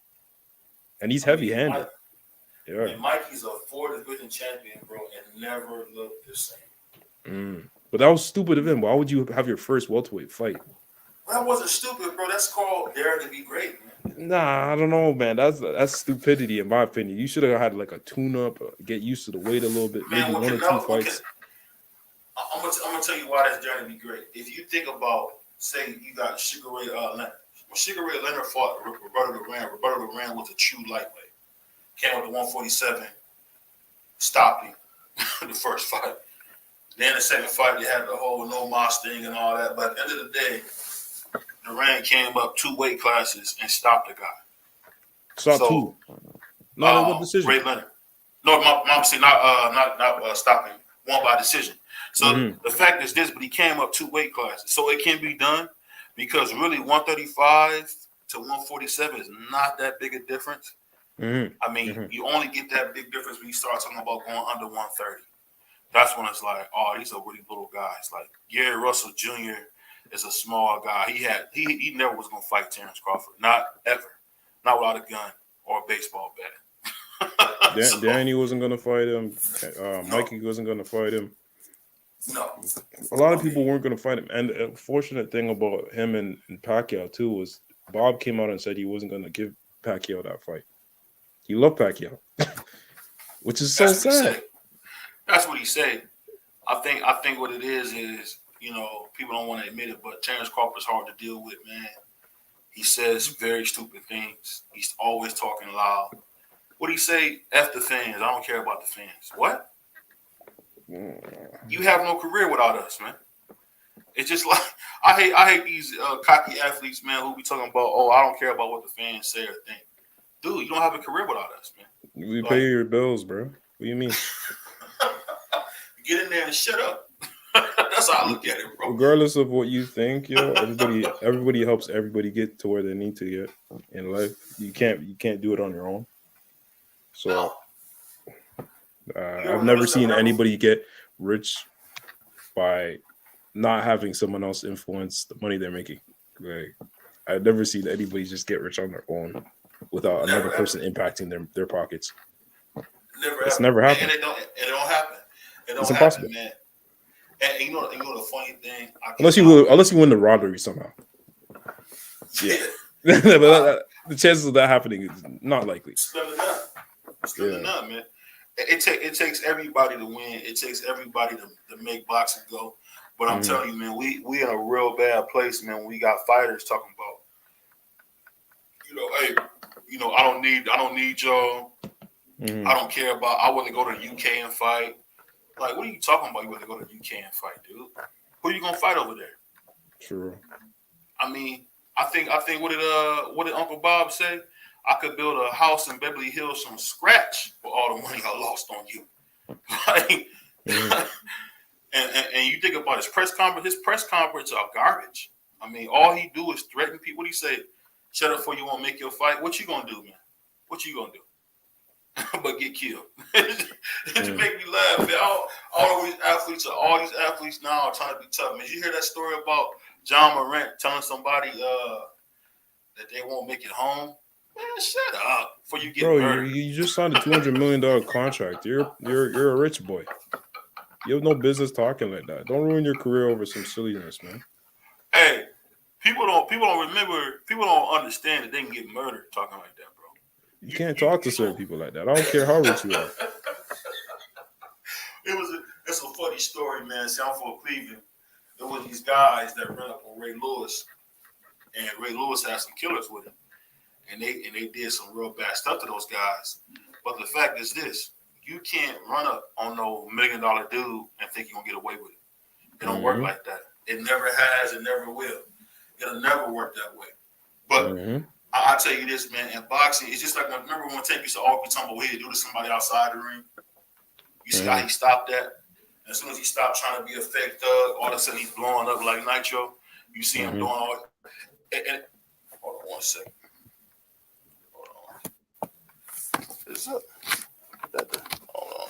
And he's I mean, heavy-handed. Yeah. Mikey's a 4 division champion, bro, and never looked the same. But that was stupid of him. Why would you have your first welterweight fight? That wasn't stupid, bro. That's called daring to be great, man. Nah, I don't know, man. That's stupidity in my opinion. You should have had like a tune-up, get used to the weight a little bit, Man, maybe 1 or 2 fights. I'm gonna tell you why that's daring to be great. If you think about, say, you got Sugar Ray Leonard. When Sugar Ray Leonard fought Roberto Duran was a true lightweight. Came up to 147, stopped him the first fight. Then the second fight, they had the whole no mas thing and all that. But at the end of the day, Duran came up 2 weight classes and stopped the guy. Stop 2. Not what decision? Ray Leonard. No, my mom said not stopping. Won by decision. So the fact is this, but he came up 2 weight classes. So it can be done because really 135 to 147 is not that big a difference. I mean, you only get that big difference when you start talking about going under 130. That's when it's like, oh, these are really little guys. Like Gary Russell Jr. is a small guy. He never was gonna fight Terrence Crawford. Not ever. Not without a gun or a baseball bat. Danny wasn't gonna fight him. Mikey wasn't gonna fight him. No. A lot of people weren't gonna fight him. And the unfortunate thing about him and Pacquiao too was Bob came out and said he wasn't gonna give Pacquiao that fight. He loved Pacquiao. Which is so sad. That's what he said. I think what it is, you know, people don't want to admit it, but Terrence Crawford's hard to deal with, man. He says very stupid things. He's always talking loud. What do he say? F the fans. I don't care about the fans. What? You have no career without us, man. It's just like I hate these cocky athletes, man, who be talking about, oh, I don't care about what the fans say or think. Dude, you don't have a career without us, man. We pay your bills, bro. What do you mean? Get in there and shut up. That's how I look at it, bro. Regardless of what you think, everybody helps everybody get to where they need to get in life. You can't do it on your own. So I've never seen anybody get rich by not having someone else influence the money they're making. Like I've never seen anybody just get rich on their own without another person impacting their pockets. It's never happened. And it don't happen. It's impossible, man. And you know the funny thing, unless you win the lottery somehow. Yeah, but the chances of that happening is not likely. Slim to none, man. It takes everybody to win. It takes everybody to make boxing go. But I'm telling you, man, we in a real bad place, man. We got fighters talking about, you know, hey, you know, I don't need y'all. I don't care about. I want to go to the UK and fight. Like, what are you talking about? You want to go to the UK and fight, dude? Who you gonna fight over there? True. I mean, I think what did Uncle Bob say? I could build a house in Beverly Hills from scratch for all the money I lost on you. Like, and you think about his press conference are garbage. I mean, all he do is threaten people. What do he say? Shut up before you won't make your fight. What you gonna do, man? What you gonna do? But get killed. It make me laugh, man. All these athletes now are trying to be tough. Man, you hear that story about John Morant telling somebody that they won't make it home? Man, shut up before you get murdered. You just signed a $200 million contract. You're a rich boy. You have no business talking like that. Don't ruin your career over some silliness, man. Hey, people don't remember. People don't understand that they can get murdered talking like that, bro. You can't talk to certain people like that. I don't care how rich you are. It's a funny story, man. See, I'm from Cleveland. There was these guys that ran up on Ray Lewis, and Ray Lewis had some killers with him, and they did some real bad stuff to those guys. But the fact is this: you can't run up on no $1 million dude and think you're gonna get away with it. It don't work like that. It never has. It never will. It'll never work that way. But I tell you this, man, in boxing, it's just like remember when Tank used to always be talking about what he do to somebody outside the ring. You see how he stopped that? As soon as he stopped trying to be a fake thug, all of a sudden he's blowing up like Nitro. You see him doing all. And, hold on one second. Hold on. Is up? Hold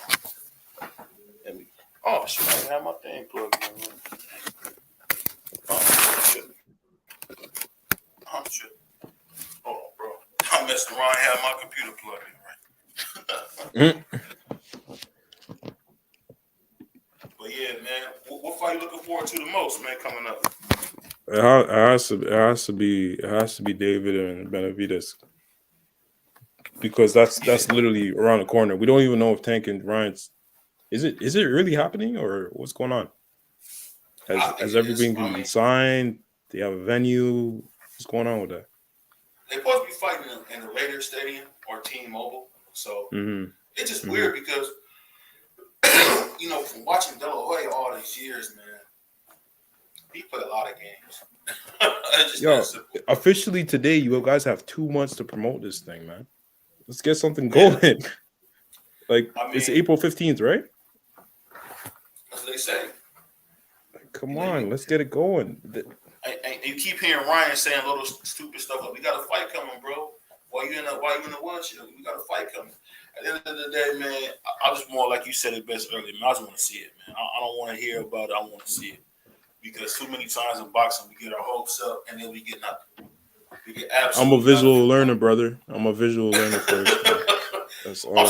on. Let me. Oh shit! I didn't have my thing plugged in. Oh shit! Oh shit! Hold on, bro. I'm messing around. I have my computer plugged in, right? But yeah, man, what fight you looking forward to the most, man, coming up? It has to be David and Benavidez, because that's literally around the corner. We don't even know if Tank and Ryan's is it really happening or what's going on? Has everything been signed? Do you have a venue? What's going on with that? They're supposed to be fighting in the Raiders Stadium or T-Mobile, so it's just weird because from watching De La Hoya all these years, man, he played a lot of games. Yo, officially today, you guys have 2 months to promote this thing, man. Let's get something going. It's April 15th, right? That's what they say. Come on, let's get it going. And you keep hearing Ryan saying little stupid stuff like, "We got a fight coming, bro. Why you in the wheelchair? We got a fight coming." At the end of the day, man, I just more like you said it best earlier, man. I just want to see it, man. I don't want to hear about it. I want to see it, because too many times in boxing we get our hopes up and then we get nothing. We get absolutely. I'm a visual learner, brother. I'm a visual learner first. That's all. I'm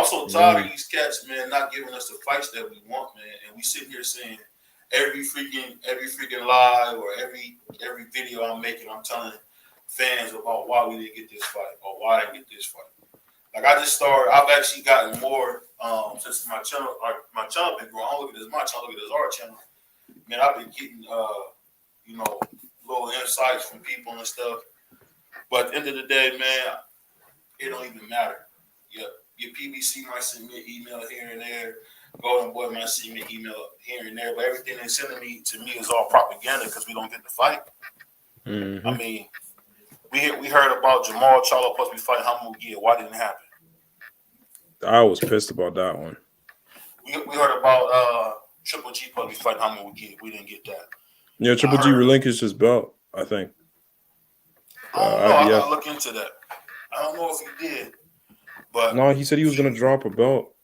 so tired of these cats, man, not giving us the fights that we want, man. And we sitting here saying every freaking live or every video I'm making, I'm telling fans about why we didn't get this fight or why I didn't get this fight. Like I've actually gotten more since my channel been growing. I don't look at this my channel, I look at this our channel. Man, I've been getting little insights from people and stuff. But at the end of the day, man, it don't even matter. Your PBC might send me an email here and there. Golden Boy might send me an email here and there. But everything they're sending me to me is all propaganda because we don't get the fight. Mm-hmm. I mean, we heard about Jamal Charlo supposed to be fighting Hamza Mugia. Why didn't it happen? I was pissed about that one. We heard about Triple G supposed to be fighting Hamza Mugia. We didn't get that. Yeah, Triple G relinquished his belt, I think. I don't know. I gotta look into that. I don't know if he did. But no, he said he was going to drop a belt.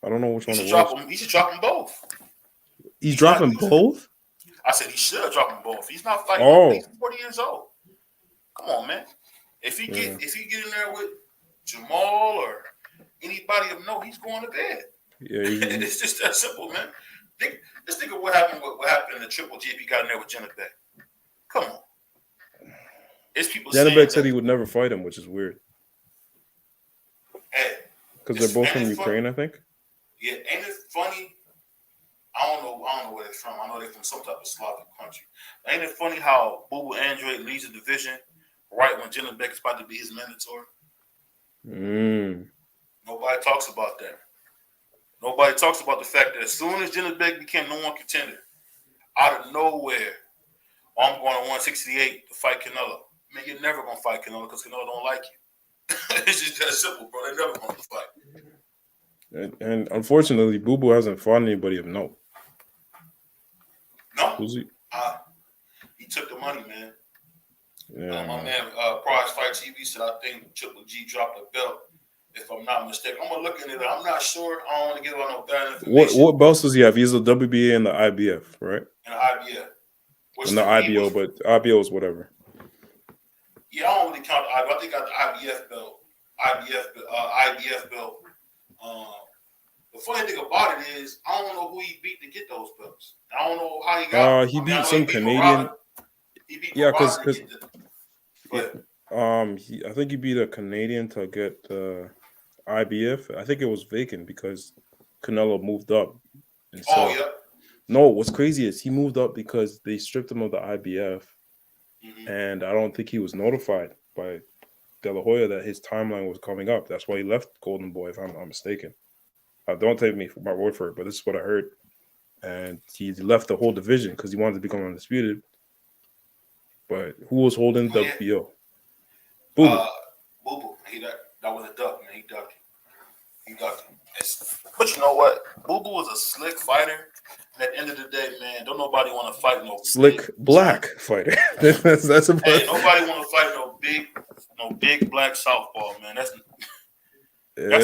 I don't know which one it was. He should drop them both. He's dropping both? I said he should drop them both. He's not fighting. He's 40 years old. Come on, man. If he get in there with Jamal or anybody of note, he's going to bed. Yeah, it's just that simple, man. Just think of what happened in the Triple G if he got in there with Jenna Beck. Come on. It's people Jenna Beck said he would never fight him, which is weird. Hey, because they're both from Ukraine, I think. Yeah, ain't it funny? I don't know where they're from. I know they're from some type of Slavic country. Ain't it funny how Boo Boo Andrade leads the division right when Jenna Beck is about to be his mentor? Nobody talks about that. Nobody talks about the fact that as soon as Jenna Beck became number one contender, out of nowhere, I'm going to 168 to fight Canelo. Man, you're never going to fight Canelo because Canelo don't like you. It's just that simple, bro. They're never going to fight. And unfortunately, Boo Boo hasn't fought anybody of note. No. Who's he? He took the money, man. Yeah. My man, Prize Fight TV said, I think Triple G dropped the belt, if I'm not mistaken. I'm going to look into it. I'm not sure. I don't want to give out no bad information. What belts does he have? He has the WBA and the IBF, right? And the IBF. And the IBO, but IBO is whatever. Yeah, I don't really count the IBF. I think I got the IBF belt. IBF belt. The funny thing about it is, I don't know who he beat to get those belts. I don't know how he got. He beat some Canadian. Yeah, because I think he beat a Canadian to get IBF. I think it was vacant because Canelo moved up. And so, yeah. No, what's crazy is he moved up because they stripped him of the IBF, and I don't think he was notified by De La Hoya that his timeline was coming up. That's why he left Golden Boy, if I'm not mistaken. Don't take me for my word for it, but this is what I heard. And he left the whole division because he wanted to become undisputed. But who was holding WBO? Boo Boo. That was a duck, man. He ducked him. But you know what? Boo Boo was a slick fighter. And at the end of the day, man, don't nobody want to fight no Slick black fighter. That's about. Hey, nobody want to fight no big black southpaw, man. That's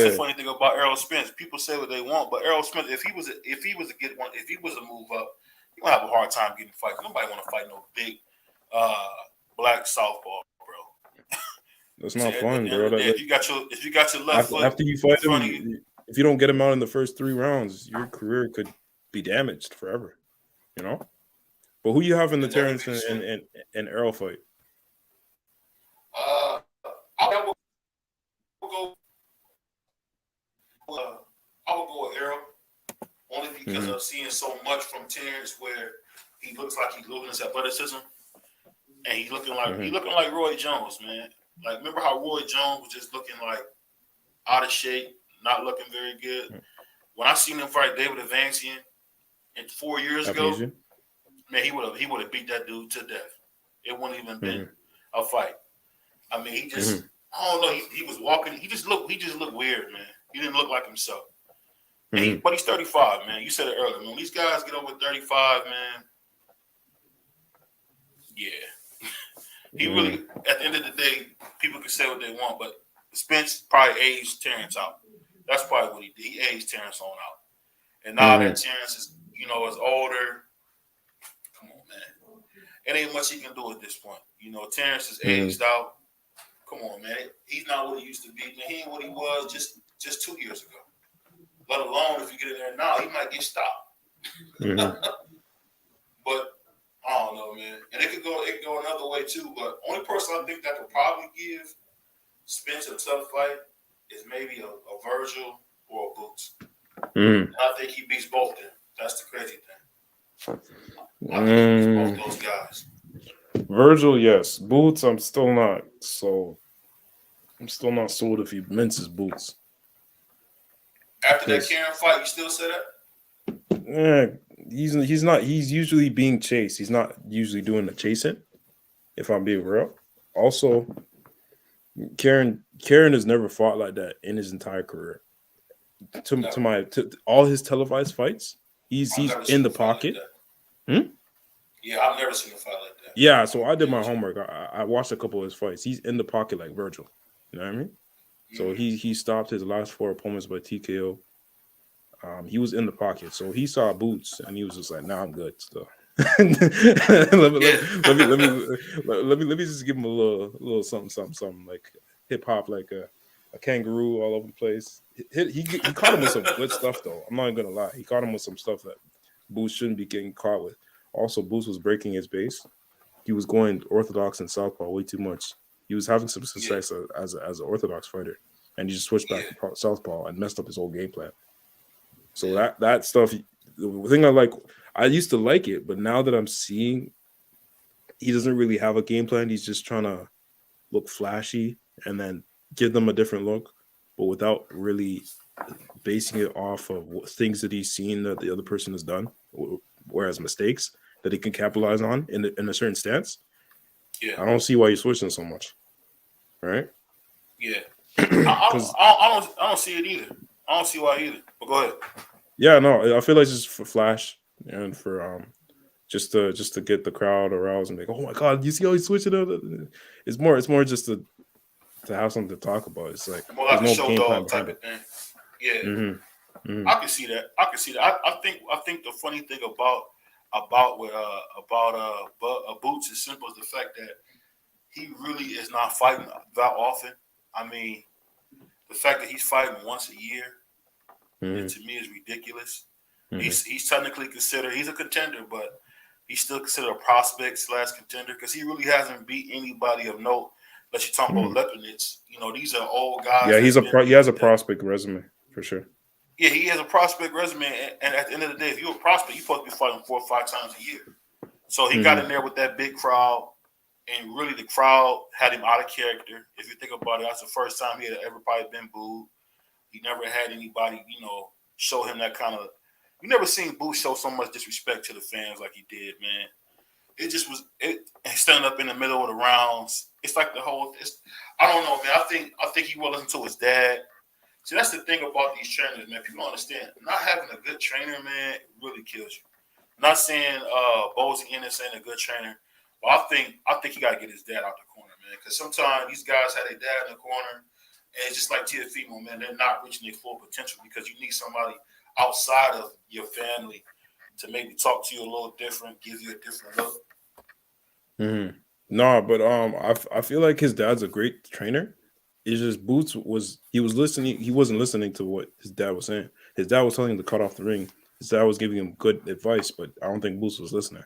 the funny thing about Errol Spence. People say what they want, but Errol Spence, if he was to move up, he gonna have a hard time getting fights. Nobody want to fight no big black southpaw, bro. That's not fun, bro. If you got your left foot after you fight him, if you don't get him out in the first 3 rounds, your career could be damaged forever. You know. But who you have in the Terrence and Errol fight? I would go with Errol only because of seeing so much from Terrence where he looks like he's losing his athleticism, and he's looking like Roy Jones, man. Like, remember how Roy Jones was just looking like out of shape, not looking very good. When I seen him fight David Avancian 4 years ago, man, he would have beat that dude to death. It wouldn't even been a fight. I mean, he just I don't know. He was walking. He just looked weird, man. He didn't look like himself. But he's 35, man. You said it earlier. When these guys get over 35, man, yeah. He really, at the end of the day, people can say what they want, but Spence probably aged Terrence out. That's probably what he did. He aged Terrence on out. And now that Terrence is, is older, come on, man. It ain't much he can do at this point. Terrence is aged out. Come on, man. He's not what he used to be. He ain't what he was just 2 years ago. Let alone if you get in there now, he might get stopped. But I don't know, man. And it could go another way too. But only person I think that could probably give Spence a tough fight is maybe a Virgil or a Boots. I think he beats both of them. That's the crazy thing. I think he beats both those guys. Virgil, yes. Boots, I'm still not sold if he minces Boots. After that Karen fight, you still say that? Yeah, he's not. He's usually being chased. He's not usually doing the chasing, if I'm being real. Also, Karen has never fought like that in his entire career. To all his televised fights, he's in the pocket. Yeah, I've never seen him fight like that. Yeah, so I did my homework. I watched a couple of his fights. He's in the pocket like Virgil. You know what I mean? So he stopped his last 4 opponents by TKO. He was in the pocket, so he saw Boots and he was just like, "Nah, I'm good." So let me just give him a little something like hip hop, like a kangaroo all over the place. He caught him with some good stuff though. I'm not even gonna lie. He caught him with some stuff that Boots shouldn't be getting caught with. Also, Boots was breaking his base. He was going orthodox and southpaw way too much. He was having some success as an orthodox fighter, and he just switched back to southpaw and messed up his whole game plan. So that stuff, the thing I used to like it, but now that I'm seeing he doesn't really have a game plan, he's just trying to look flashy and then give them a different look, but without really basing it off of things that he's seen that the other person has done, whereas mistakes that he can capitalize on in a certain stance. Yeah, I don't see why you're switching so much, right? Yeah, I don't see it either. I don't see why either. But go ahead. Yeah, no, I feel like it's just for flash and for just to get the crowd aroused and like, oh my god, you see how he's switching up? It's more just to have something to talk about. It's like more like a show dog type of thing. Yeah, I can see that. I think the funny thing about Boots is simple as the fact that he really is not fighting that often. I mean, the fact that he's fighting once a year, to me, is ridiculous. He's technically considered, he's a contender, but he's still considered a prospect / contender because he really hasn't beat anybody of note. Unless you're talking about Lepinitz. These are old guys. Yeah, he has a prospect resume for sure. Yeah, he has a prospect resume, and at the end of the day, if you're a prospect, you're supposed to be fighting 4 or 5 times a year. So he got in there with that big crowd, and really the crowd had him out of character. If you think about it, that's the first time he had ever probably been booed. He never had anybody, show him that kind of. You never seen Boots show so much disrespect to the fans like he did, man. It just was standing up in the middle of the rounds. It's like the whole. I don't know, man. I think he will listen to his dad. See, that's the thing about these trainers, man. People don't understand. Not having a good trainer, man, really kills you. Not saying Bozy Ennis ain't a good trainer, but I think he got to get his dad out the corner, man. Because sometimes these guys have their dad in the corner, and it's just like Tiafimo, man. They're not reaching their full potential because you need somebody outside of your family to maybe talk to you a little different, give you a different look. Mm-hmm. No, but I feel like his dad's a great trainer. It's just Boots was listening. He wasn't listening to what his dad was saying. His dad was telling him to cut off the ring. His dad was giving him good advice, but I don't think Boots was listening.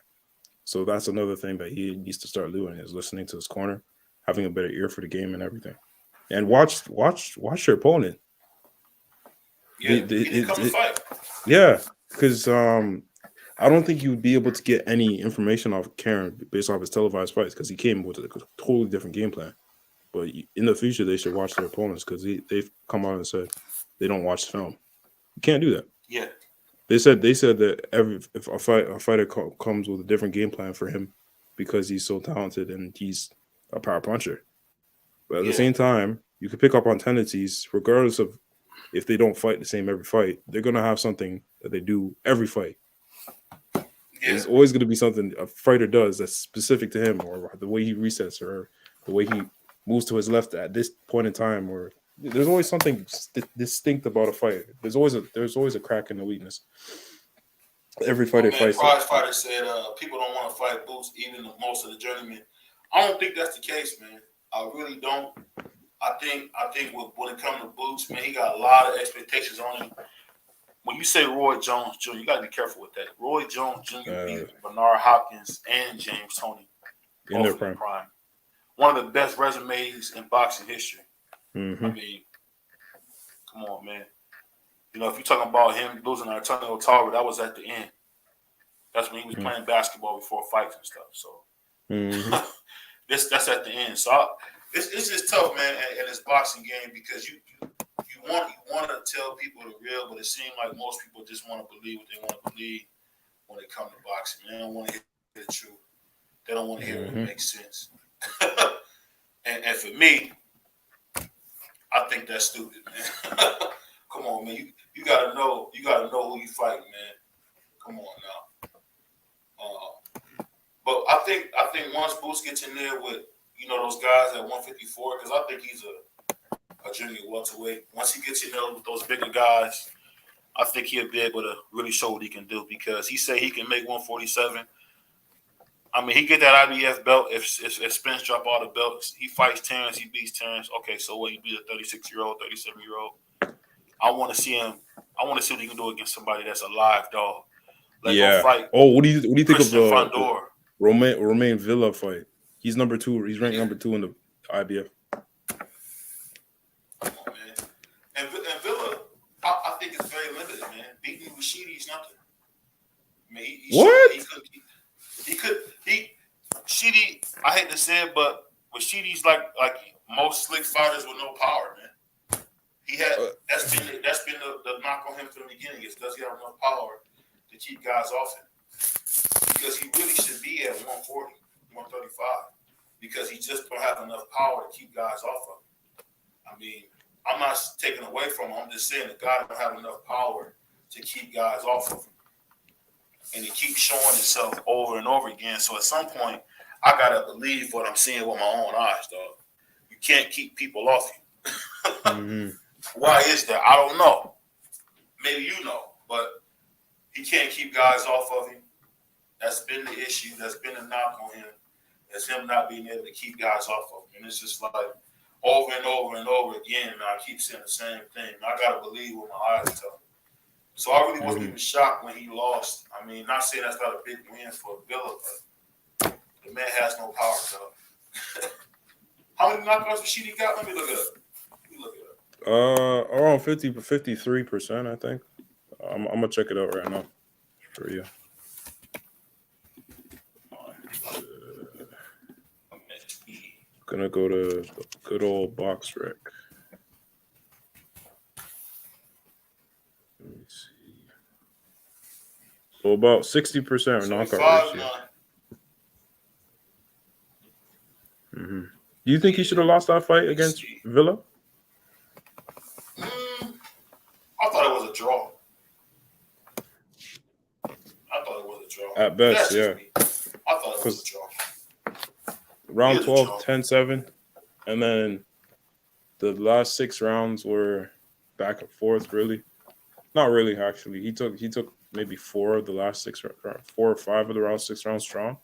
So that's another thing that he needs to start doing is listening to his corner, having a better ear for the game and everything, and watch your opponent. Yeah, he didn't come to fight. Yeah, because I don't think you would be able to get any information off Karen based off his televised fights because he came with a totally different game plan. But in the future, they should watch their opponents because they've come out and said they don't watch film. You can't do that. Yeah. They said that if a fighter comes with a different game plan for him because he's so talented and he's a power puncher. But at the same time, you can pick up on tendencies regardless of if they don't fight the same every fight. They're gonna have something that they do every fight. Yeah. There's always gonna be something a fighter does that's specific to him, or the way he resets, or the way he moves to his left at this point in time, or there's always something distinct about a fight. There's always a crack in the weakness. Every fighter fights. Prize Fighter said people don't want to fight Boots, even most of the journeymen. I don't think that's the case, man. I really don't. I think when it comes to Boots, man, he got a lot of expectations on him. When you say Roy Jones Jr., you got to be careful with that. Roy Jones Jr. beat Bernard Hopkins and James Toney in their prime. One of the best resumes in boxing history. Mm-hmm. I mean, come on, man. You know, if you're talking about him losing Antonio Tarver, that was at the end. That's when he was playing basketball before fights and stuff. So that's at the end. So it's just tough, man, in this boxing game because you want to tell people the real, but it seems like most people just want to believe what they want to believe when it comes to boxing. They don't want to hear the truth. They don't want to hear what makes sense. and for me, I think that's stupid, man. Come on, man. You gotta know who you fight, man. Come on now. But I think once Boots gets in there with those guys at 154, because I think he's a junior welterweight. Once he gets in there with those bigger guys, I think he'll be able to really show what he can do because he say he can make 147. I mean, he get that IBF belt. If Spence drop all the belts, he fights Terrence, he beats Terrence. Okay, so what? He beat a 36-year-old, 37-year-old. I want to see him. I want to see what he can do against somebody that's a live dog. Go fight. Oh, what do you think Christian of the Romain Villa fight? He's number 2. He's ranked number 2 in the IBF. Come on, man. And Villa, I think it's very limited, man. Beating Rashidi is nothing. I mean, Rashidi, I hate to say it, but Rashidi's like most slick fighters with no power, man. He had that's been the knock on him from the beginning is does he have enough power to keep guys off him? Because he really should be at 140, 135, because he just don't have enough power to keep guys off of him. I mean, I'm not taking away from him. I'm just saying the guy don't have enough power to keep guys off of him. And it keeps showing itself over and over again. So at some point, I gotta believe what I'm seeing with my own eyes, dog. You can't keep people off you. Why is that? I don't know. Maybe you know, but he can't keep guys off of him. That's been the issue. That's been a knock on him. It's him not being able to keep guys off of him. And it's just like over and over and over again. And I keep saying the same thing. I gotta believe what my eyes tell me. So I really wasn't even shocked when he lost. I mean, not saying that's not a big win for Villa, but the man has no power, though. How many knockouts Rashidi got? Let me look it up. Around 53%, I think. I'm gonna check it out right now for you. Gonna go to the good old box rec. Let me see. So about 60% knockout ratio. Do you think he should have lost that fight against Villa? I thought it was a draw. At best, That's yeah. just me. I thought it was a Because draw. round It is a 12, draw. 10-7. And then the last 6 rounds were back and forth, really. Not really, actually. He took maybe 4 of the last 6 rounds, 4 or 5 of the last 6 rounds strong.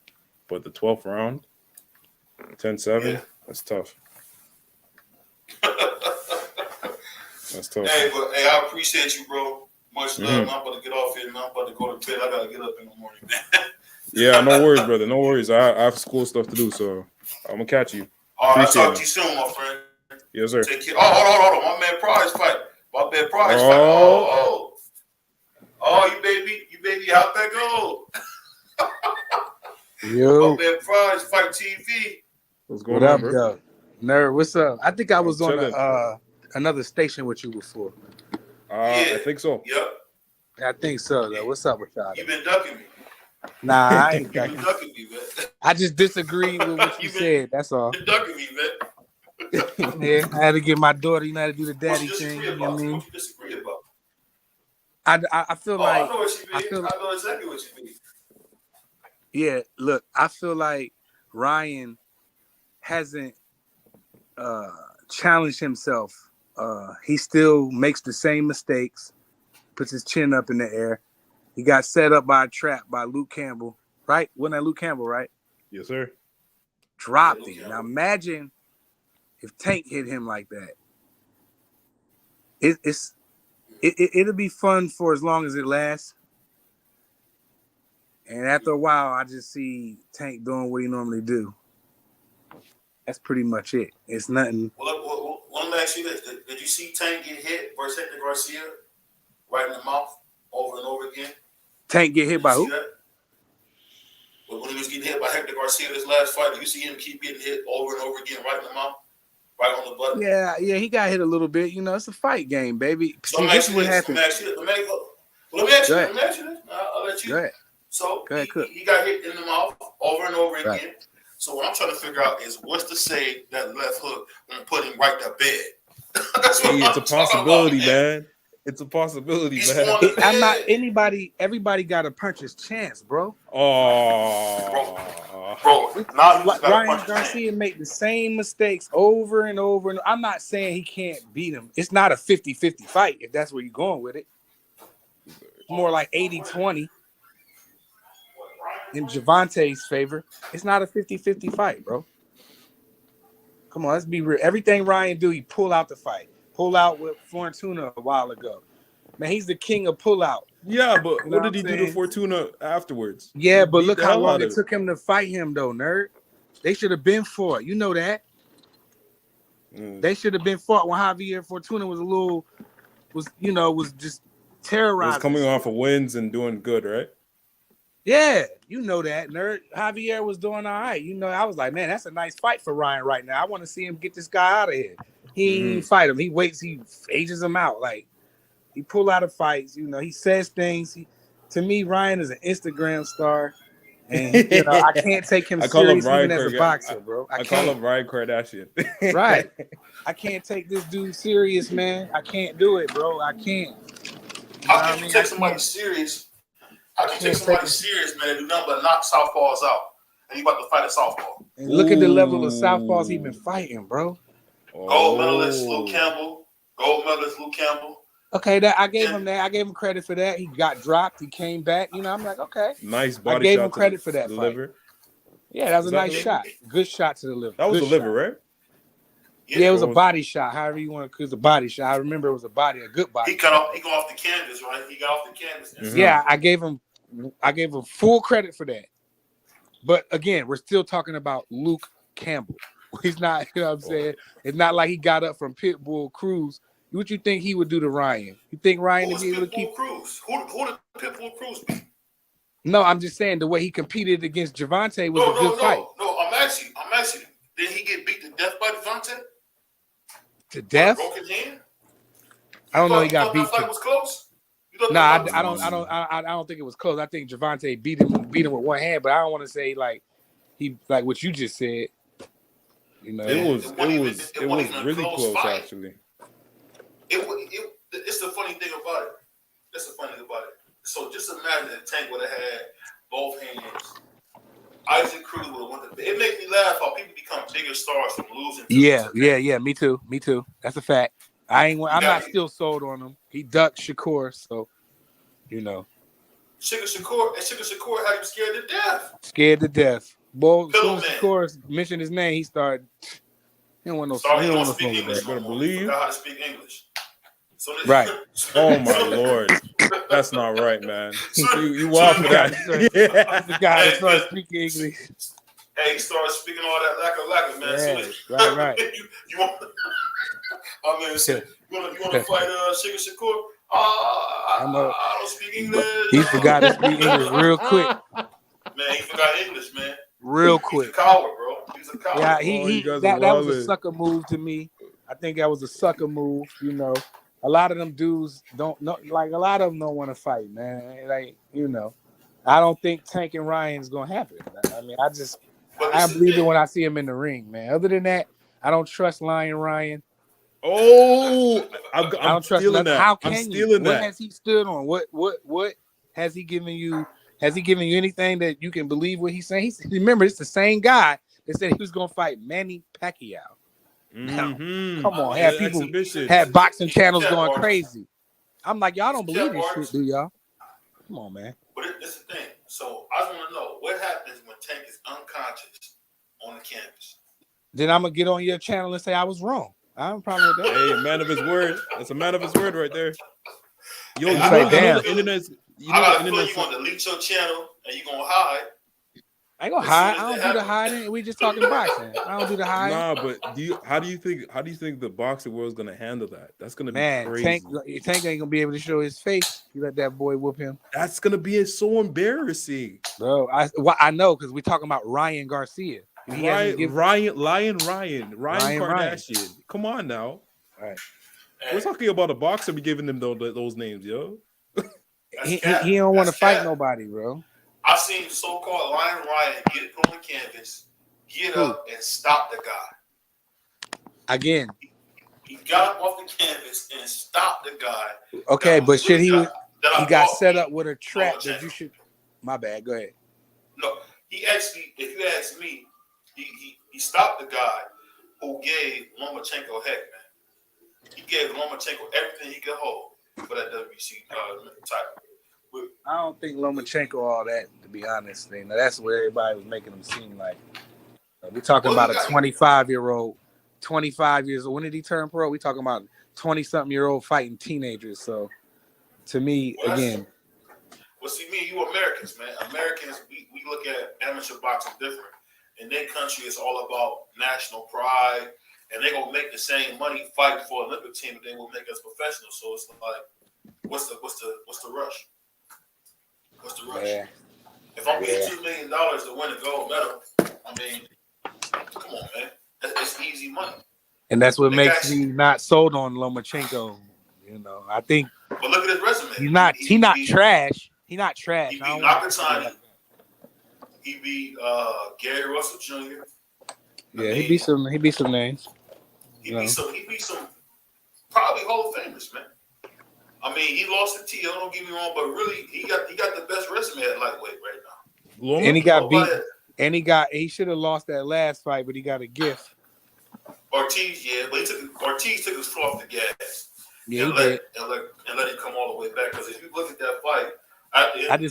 But the 12th round, 10-7, Yeah. that's tough. That's tough. Hey, but hey, I appreciate you, bro. Much love. Mhm. I'm about to get off here, man. I'm about to go to bed. I gotta get up in the morning, man. Yeah, no worries, brother. No worries. I have school stuff to do, so I'm gonna catch you. All right, I'll Appreciate talk it. to you soon, my friend. Yes, sir. Take care. Oh, hold on. My man Prize fight. My man Prize fight. Oh. Oh, you baby, how'd that go? Yo, My man Prize fight TV. What's what going up, on, bro? though? Nerd, what's up? I think I I'm was on chilling. another station with you before. I think so. Yep. I think so, though. What's up with y'all? You been ducking me. Nah, I ain't You been ducking. ducking me, man. I just disagreed with what you said. That's all. You been ducking me, man. Yeah, I had to get my daughter. You know how to do the What daddy you thing. disagree You know about? what I mean? What you disagree about? I feel Oh, I like know what you I mean. feel I know exactly what you mean. yeah. Look, I feel like Ryan hasn't challenged himself. He still makes the same mistakes. Puts his chin up in the air. He got set up by a trap by Luke Campbell, right? Wasn't that Luke Campbell, right? Yes, sir. Dropped Yeah, Luke him. Now Campbell. imagine if Tank hit him like that. It'll be fun for as long as it lasts. And after a while, I just see Tank doing what he normally do. That's pretty much it. It's nothing. Well, let me ask you this. Did you see Tank get hit versus Hector Garcia right in the mouth over and over again? Tank get Did hit you by see who? that? When he was getting hit by Hector Garcia this last fight, you see him keep getting hit over and over again right in the mouth, right on the butt? Yeah, he got hit a little bit. You know, it's a fight game, baby. So See, let me this ask is you what this. happens. Let me ask you this. I'll let you. Go ahead. So Go ahead, Cook. he got hit in the mouth over and over again. Right. So what I'm trying to figure out is what's to say that left hook and put him right to bed. That's what Hey, it's a I'm talking possibility, about, man. It's a possibility, He's man. on the I'm not bed. anybody. Everybody got to punch his chance, bro. Oh, Bro, now you just got to Ryan punch his Garcia hand. make the same mistakes over and over. And I'm not saying he can't beat him. It's not a 50-50 fight if that's where you're going with it. It's more like 80-20 in Javante's favor. It's not a 50-50 fight, bro. Come on, let's be real. Everything Ryan do, he pull out the fight. Pull out with Fortuna a while ago. Man, he's the king of pull out. yeah, but You know what did he I'm do to saying? Fortuna afterwards? Yeah, He but beat look the how hell long out it of took him to fight him, though, nerd. They should have been fought. You know that. They should have been fought when Javier Fortuna was just terrorizing. Was coming off of wins and doing good, right? Yeah, you know that, nerd. Javier was doing all right. You know, I was like, man, that's a nice fight for Ryan right now. I want to see him get this guy out of here. He ain't fight him. He waits. He ages him out. Like, he pull out of fights. You know, he says things. To me, Ryan is an Instagram star. And, you know, I can't take him I call him serious Ryan even as a boxer, bro. I call him Ryan Kardashian. Right. I can't take this dude serious, man. I can't do it, bro. I can't. You know How can you take somebody serious? How can you take somebody serious, man, and do nothing but knock southpaws out? And you about to fight a southpaw. And look at the level of southpaws he been fighting, bro. Gold medalist Luke Campbell. Gold medalist Luke Campbell. Okay, that I gave him that. I gave him credit for that. He got dropped. He came back. You know, I'm like, okay. Nice body shot. I gave him credit for that the fight. liver. Yeah, that was a nice shot. Good shot to the liver. That was Good the liver, shot. right? Yeah, it was a body shot. However you want to, cause a body shot. I remember it was a good body. He got off the canvas, right? He got off the canvas. Mm-hmm. Yeah, I gave him full credit for that. But again, we're still talking about Luke Campbell. He's not, you know what I'm saying? It's not like he got up from Pitbull Cruz. What you think he would do to Ryan? You think Ryan would be able to keep Cruz? Who did Pitbull Cruz beat? No, I'm just saying the way he competed against Javante was a good fight. No, I'm asking you. Did he get beat to death by Javante? To death? Broken hand? I don't know. He got beat. That fight was close. No, I don't think it was close. I think Javante beat him with one hand, but I don't want to say like what you just said. You know, it was really close fight. Actually. It's the funny thing about it. So just imagine that Tank would have had both hands. Isaac Cruz would have won the. It makes me laugh how people become bigger stars from losing. Yeah. Me too. That's a fact. I'm got not me. still sold on him. He ducked Shakur, so you know, Sugar Shakur had him scared to death. scared to death. Boy, as soon Pillow as man. Shakur mentioned his name, he started. He don't want no. Sorry, He he don't don't want no speak smoke with English that. no Better more. He believe. forgot how to speak English. So Right. Oh my lord, that's not right, man. You wild for that? The guy that Hey, started man. speaking English. Hey, he started speaking all that lacquer, man. Yeah, So right. you want? I mean, you want to fight Sugar Shakur? I don't speak English. He forgot to speak English real quick. Man, he forgot English, man. Real He's a quick. coward, bro. He's a coward. Yeah, Oh, you guys that are was a wildin'. sucker move to me. I think that was a sucker move. You know, a lot of them dudes don't know. Like a lot of them don't want to fight, man. Like you know, I don't think Tank and Ryan's gonna happen. I mean, But I this is believe the it thing. when I see him in the ring, man. Other than that, I don't trust Lion Ryan. Oh, I I'm don't trust stealing nothing. that. How I'm can stealing you? What that. has he stood on? What has he given you? Has he given you anything that you can believe what he's saying? Remember, it's the same guy that said he was going to fight Manny Pacquiao. Mm-hmm. Come on, Yeah, had people exhibition. had boxing He's a channels champ going artist. crazy. I'm like, y'all don't He's a believe champ this shit, artist. do y'all? Come on, man. But this is the thing. So I just want to know what happens when Tank is unconscious on the canvas. Then I'm gonna get on your channel and say I was wrong. I have a problem with that. Hey, a man of his word. That's a man of his word right there. Yo, Hey, you I know, like, damn. the internet's. You I know, got the a feeling internet's. you want to delete your channel and you're gonna hide. I ain't gonna As hide. soon as I don't that do the happens. hiding. We just talking boxing. I don't do the hiding. Nah, but how do you think the boxing world's gonna handle that? That's gonna be Man, crazy. Tank ain't gonna be able to show his face. You let that boy whoop him, That's gonna be so embarrassing. bro. I know because we're talking about Ryan Garcia. He hasn't given Ryan Ryan. Kardashian. Come on now. right. We're talking about a boxer. We giving them those names, yo. He Cap. don't want to That's fight cap. nobody, bro. I seen so-called Lion Ryan get put on the canvas, get up and stop the guy. Again, He got up off the canvas and stopped the guy. okay, that but shit, really he got thought set he- up with a trap that Lomachenko. you should. My bad. Go ahead. No, he actually, if you ask me, he stopped the guy who gave Lomachenko heck, man. He gave Lomachenko everything he could hold for that WBC title. I don't think Lomachenko all that, to be honest. Now, that's what everybody was making him seem like. We're talking Well, about a 25-year-old, 25 years old. When did he turn pro? We're talking about 20-something-year-old fighting teenagers. So, to me, Well, again, Well, see, me and you Americans, man. Americans, we look at amateur boxing different. In their country, it's all about national pride, and they're gonna make the same money fighting for an Olympic team, but they will make us professionals. So it's like, what's the rush? What's the rush? yeah. If I'm getting $2 million to win a gold medal, I mean, come on, man. It's easy money. And that's what They makes got- me not sold on Lomachenko. You know, I think But look at his resume. he's not He beat- trash. He's not trash. He beat I don't want to Nakatani. say that. He beat Gary Russell Jr. Yeah, he beat some names. He No. beat some probably Hall of Famers, man. I mean, he lost to T.O., don't get me wrong, but really, he got the best resume at lightweight right now. Loma? And he got beat. Nobody- And he should have lost that last fight, but he got a gift. Ortiz, yeah, but Ortiz took his foot off the gas. Yeah, and he did. let him come all the way back. Because if you look at that fight,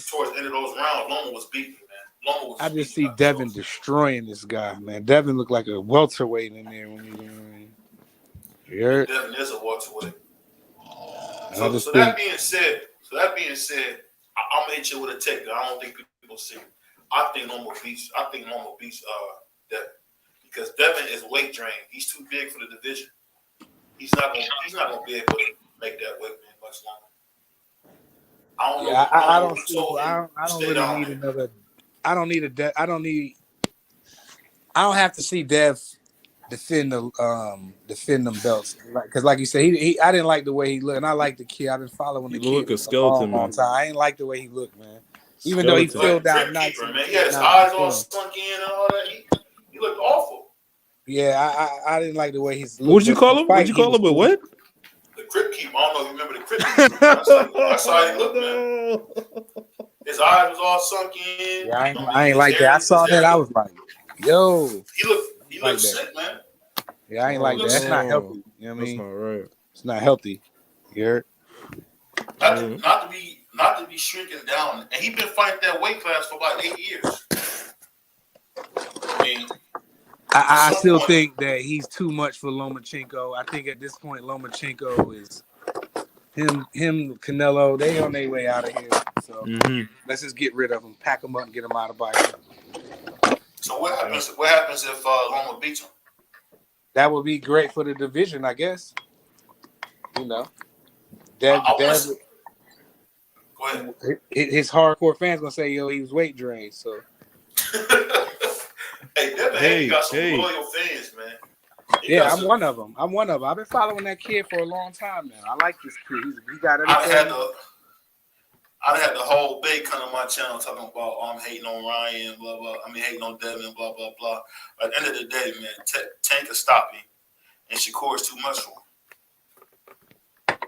towards the end of those rounds, Loma was beating, man. Loma was. I just see beating Devin up. destroying this guy, man. Devin looked like a welterweight in there when you heard. Devin is a welterweight. I So just that think being said, I'm gonna hit you with a take that I don't think people see. I think Loma beats Devin because Devin is weight drained. He's too big for the division. He's not gonna be able to make that weight man much longer. I don't know. I don't see. So I don't stay really down need there. another. I don't need a. I don't have to see Dev defend them belts because, like you said, he I didn't like the way he looked, and I like the kid. I've been following the He kid looked like a for skeleton, long man. time. I ain't like the way he looked, man. Even though he Skeleton. filled out Grip nice, keeper, man. He had his eyes all sunk in and all that. He looked awful. Yeah, I didn't like the way he's. What'd you call him? What'd you call him? With what? The grip keeper. I don't know if you remember the grip keeper. That's how he looked, man. His eyes was all sunk in. Yeah, I mean, I ain't his like that. I hair, saw his hair that. I was like, yo, he looked like that. sick, man. Yeah, I ain't Oh, like that. That's not no. healthy. You know what I That's mean? not right. It's not healthy. You heard? Not to be shrinking down. And he been fighting that weight class for about 8 years. I mean, I some still point- think that he's too much for Lomachenko. I think at this point, Lomachenko is him, Canelo. They on their way out of here. So let's just get rid of him, pack him up, and get him out of boxing. so what happens? What happens if Loma beats him? That would be great for the division, I guess. You know, I wanna see- Go ahead. his hardcore fans gonna say, "Yo, he was weight drained." So Hey, Devin Haney got some loyal fans, man. yeah, I'm one of them. I've been following that kid for a long time now. I like this kid. He got everything. I had the whole bay come on my channel talking about I'm hating on Ryan, blah blah. I mean hating on Devin, blah blah blah. At the end of the day, man, Tank is stopping, and Shakur is too much for him.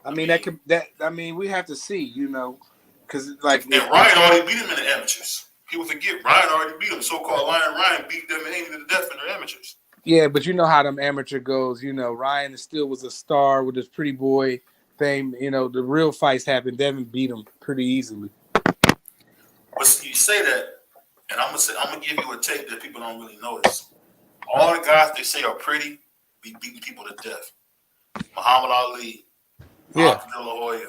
I mean, we have to see, you know, because like And Ryan already beat him in the amateurs. People forget Ryan already beat him. So-called Ryan beat Devin Haney to death in the amateurs. yeah, but you know how them amateur goes. You know, Ryan still was a star with his pretty boy fame. You know, the real fights happened. Devin beat him pretty easily. But see, you say that, and I'm gonna give you a take that people don't really notice. All the guys they say are pretty be beating people to death. Muhammad Ali, Yeah, De La Hoya,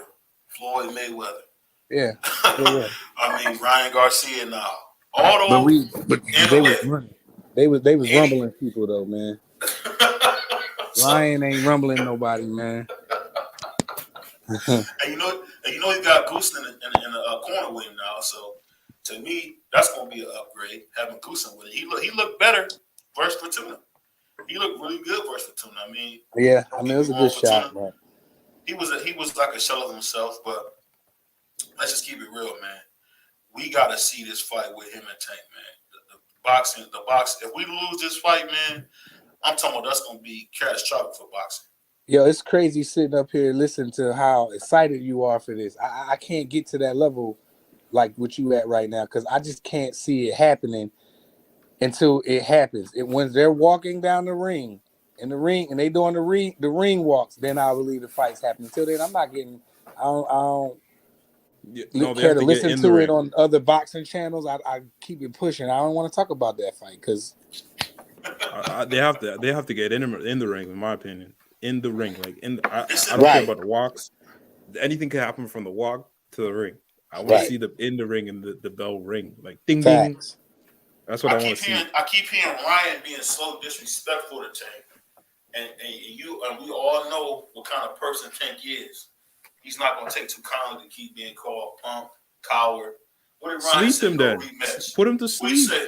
Floyd Mayweather. yeah. I mean Ryan Garcia now. All those. But they was running. They was rumbling people though, man. Ryan ain't rumbling nobody, man. and you know he got Goose in the corner with him now. So to me, that's gonna be an upgrade having Goose with it. He looked better versus Fortuna. He looked really good versus Fortuna. I mean, Yeah, I mean it was a good shot, man. He was like a shell of himself, but let's just keep it real, man. We got to see this fight with him and Tank, man. The boxing. If we lose this fight, man, I'm talking about that's going to be catastrophic for boxing. Yo, it's crazy sitting up here listening to how excited you are for this. I can't get to that level like what you at right now because I just can't see it happening until it happens. When they're walking down the ring, and they doing the ring walks, then I believe the fight's happening. Until then, I'm not getting. I don't care to listen to it on other boxing channels. I keep it pushing. I don't want to talk about that fight because they have to get in the ring, in my opinion. In the ring, like I don't Right. care about the walks. Anything can happen from the walk to the ring. I want to see the in the ring and the bell ring, like ding ding. That's what I want to see. I keep hearing Ryan being so disrespectful to Tank, and we all know what kind of person Tank is. He's not going to take too kindly to keep being called punk, coward. What did Ryan say? Sleep him then. Put him to sleep. What he said?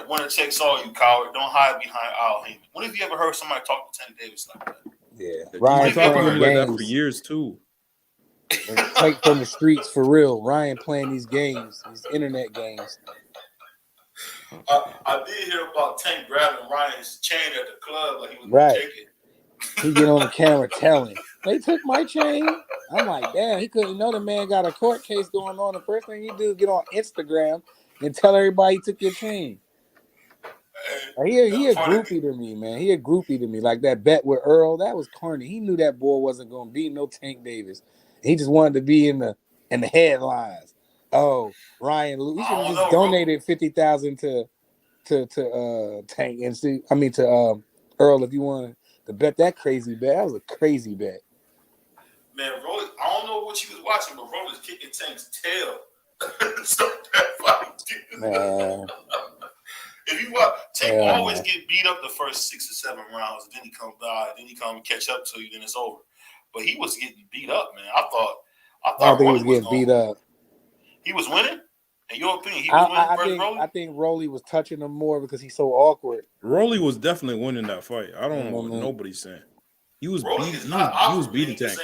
When it takes all, you coward, don't hide behind Al Heyman. When have you ever heard somebody talk to Tank Davis like that? Yeah, Ryan talking like that for years too. Tank from the streets for real. Ryan playing these games, these internet games. I did hear about Tank grabbing Ryan's chain at the club like he was going to take it. He get on the camera telling, they took my chain. I'm like, damn, he couldn't know the man got a court case going on. The first thing you do is get on Instagram and tell everybody he took your chain. He a groupie to me, man. He a groupie to me. Like that bet with Earl, that was corny. He knew that boy wasn't going to beat no Tank Davis. He just wanted to be in the headlines. Oh, Ryan, we should have just donated $50,000 to Tank and see. I mean to Earl if you wanted to bet that crazy bet. That was a crazy bet. Man, Rolly, I don't know what you was watching, but Rolly's kicking Tank's tail. Start that fight. Man. If you watch, Tank always get beat up the first 6 or 7 rounds, and then he come by, then he come catch up to you, then it's over. But he was getting beat up, man. I thought I don't think he was getting beat up. He was winning? In your opinion, he was winning versus Rolly? I think Rolly was touching him more because he's so awkward. Rolly was definitely winning that fight. I don't know what nobody's saying. He was beating Tank.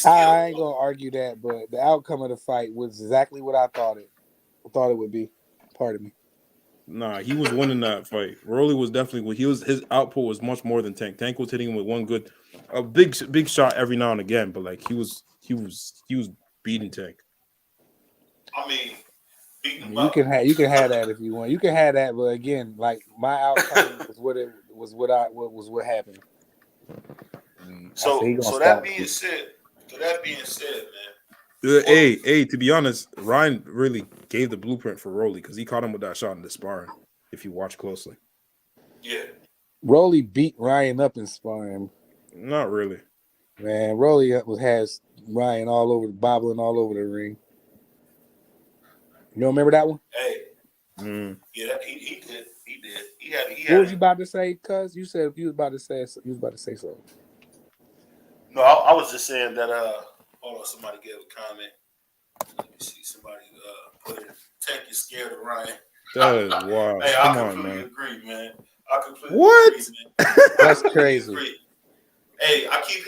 I ain't gonna argue that, but the outcome of the fight was exactly what I thought it would be. Pardon me. Nah, he was winning that fight. Rolly was definitely his output was much more than Tank. Tank was hitting him with a big shot every now and again, but like he was beating Tank. I mean, beating him You up. can have that if you want. You can have that, but again, like my outcome was what happened. I So said he gonna so stop. that being said, man. Hey, to be honest, Ryan really gave the blueprint for Rolly because he caught him with that shot in the sparring. If you watch closely, Yeah. Rolly beat Ryan up in sparring. not really. Man, Rolly has Ryan bobbling all over the ring. You don't remember that one? Hey, Mm. yeah, he did. He had What was you about to say, cuz? You said you was about to say something. No, I was just saying that hold on, somebody gave a comment. Let me see. Somebody put it. Tank is scared of Ryan. That is wild. Hey, Come I on, completely man. agree, man. I completely What? agree, man. That's I completely crazy. agree. Hey, I keep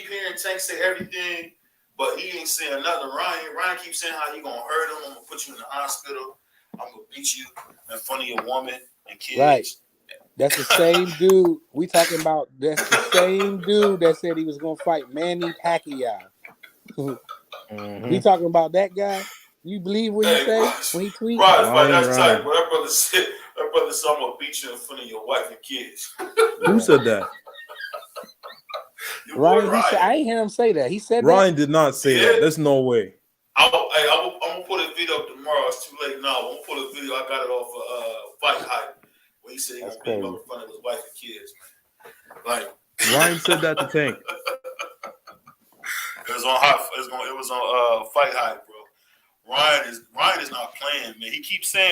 hearing Tank say everything, but he ain't saying nothing. Ryan keeps saying how you gonna hurt him. I'm gonna put you in the hospital. I'm gonna beat you in front of your woman and kids. Right. That's the same dude we talking about. That's the same dude that said he was gonna fight Manny Pacquiao. We talking about that guy? You believe what he say when he tweets? Right, that's Ryan. tight. But that brother said, I'm gonna beat you in front of your wife and kids. Who said that? Your boy Ryan, he said, I ain't hear him say that. He said Ryan did not say that. There's no way. I'm gonna put a video up tomorrow. It's too late now. I'm gonna put a video. I got it off of Fight Hype where he said he gonna beat him up in front of his wife and kids, man. Like Ryan said that to Tank. It was on Fight Hype, bro. Ryan is not playing, man.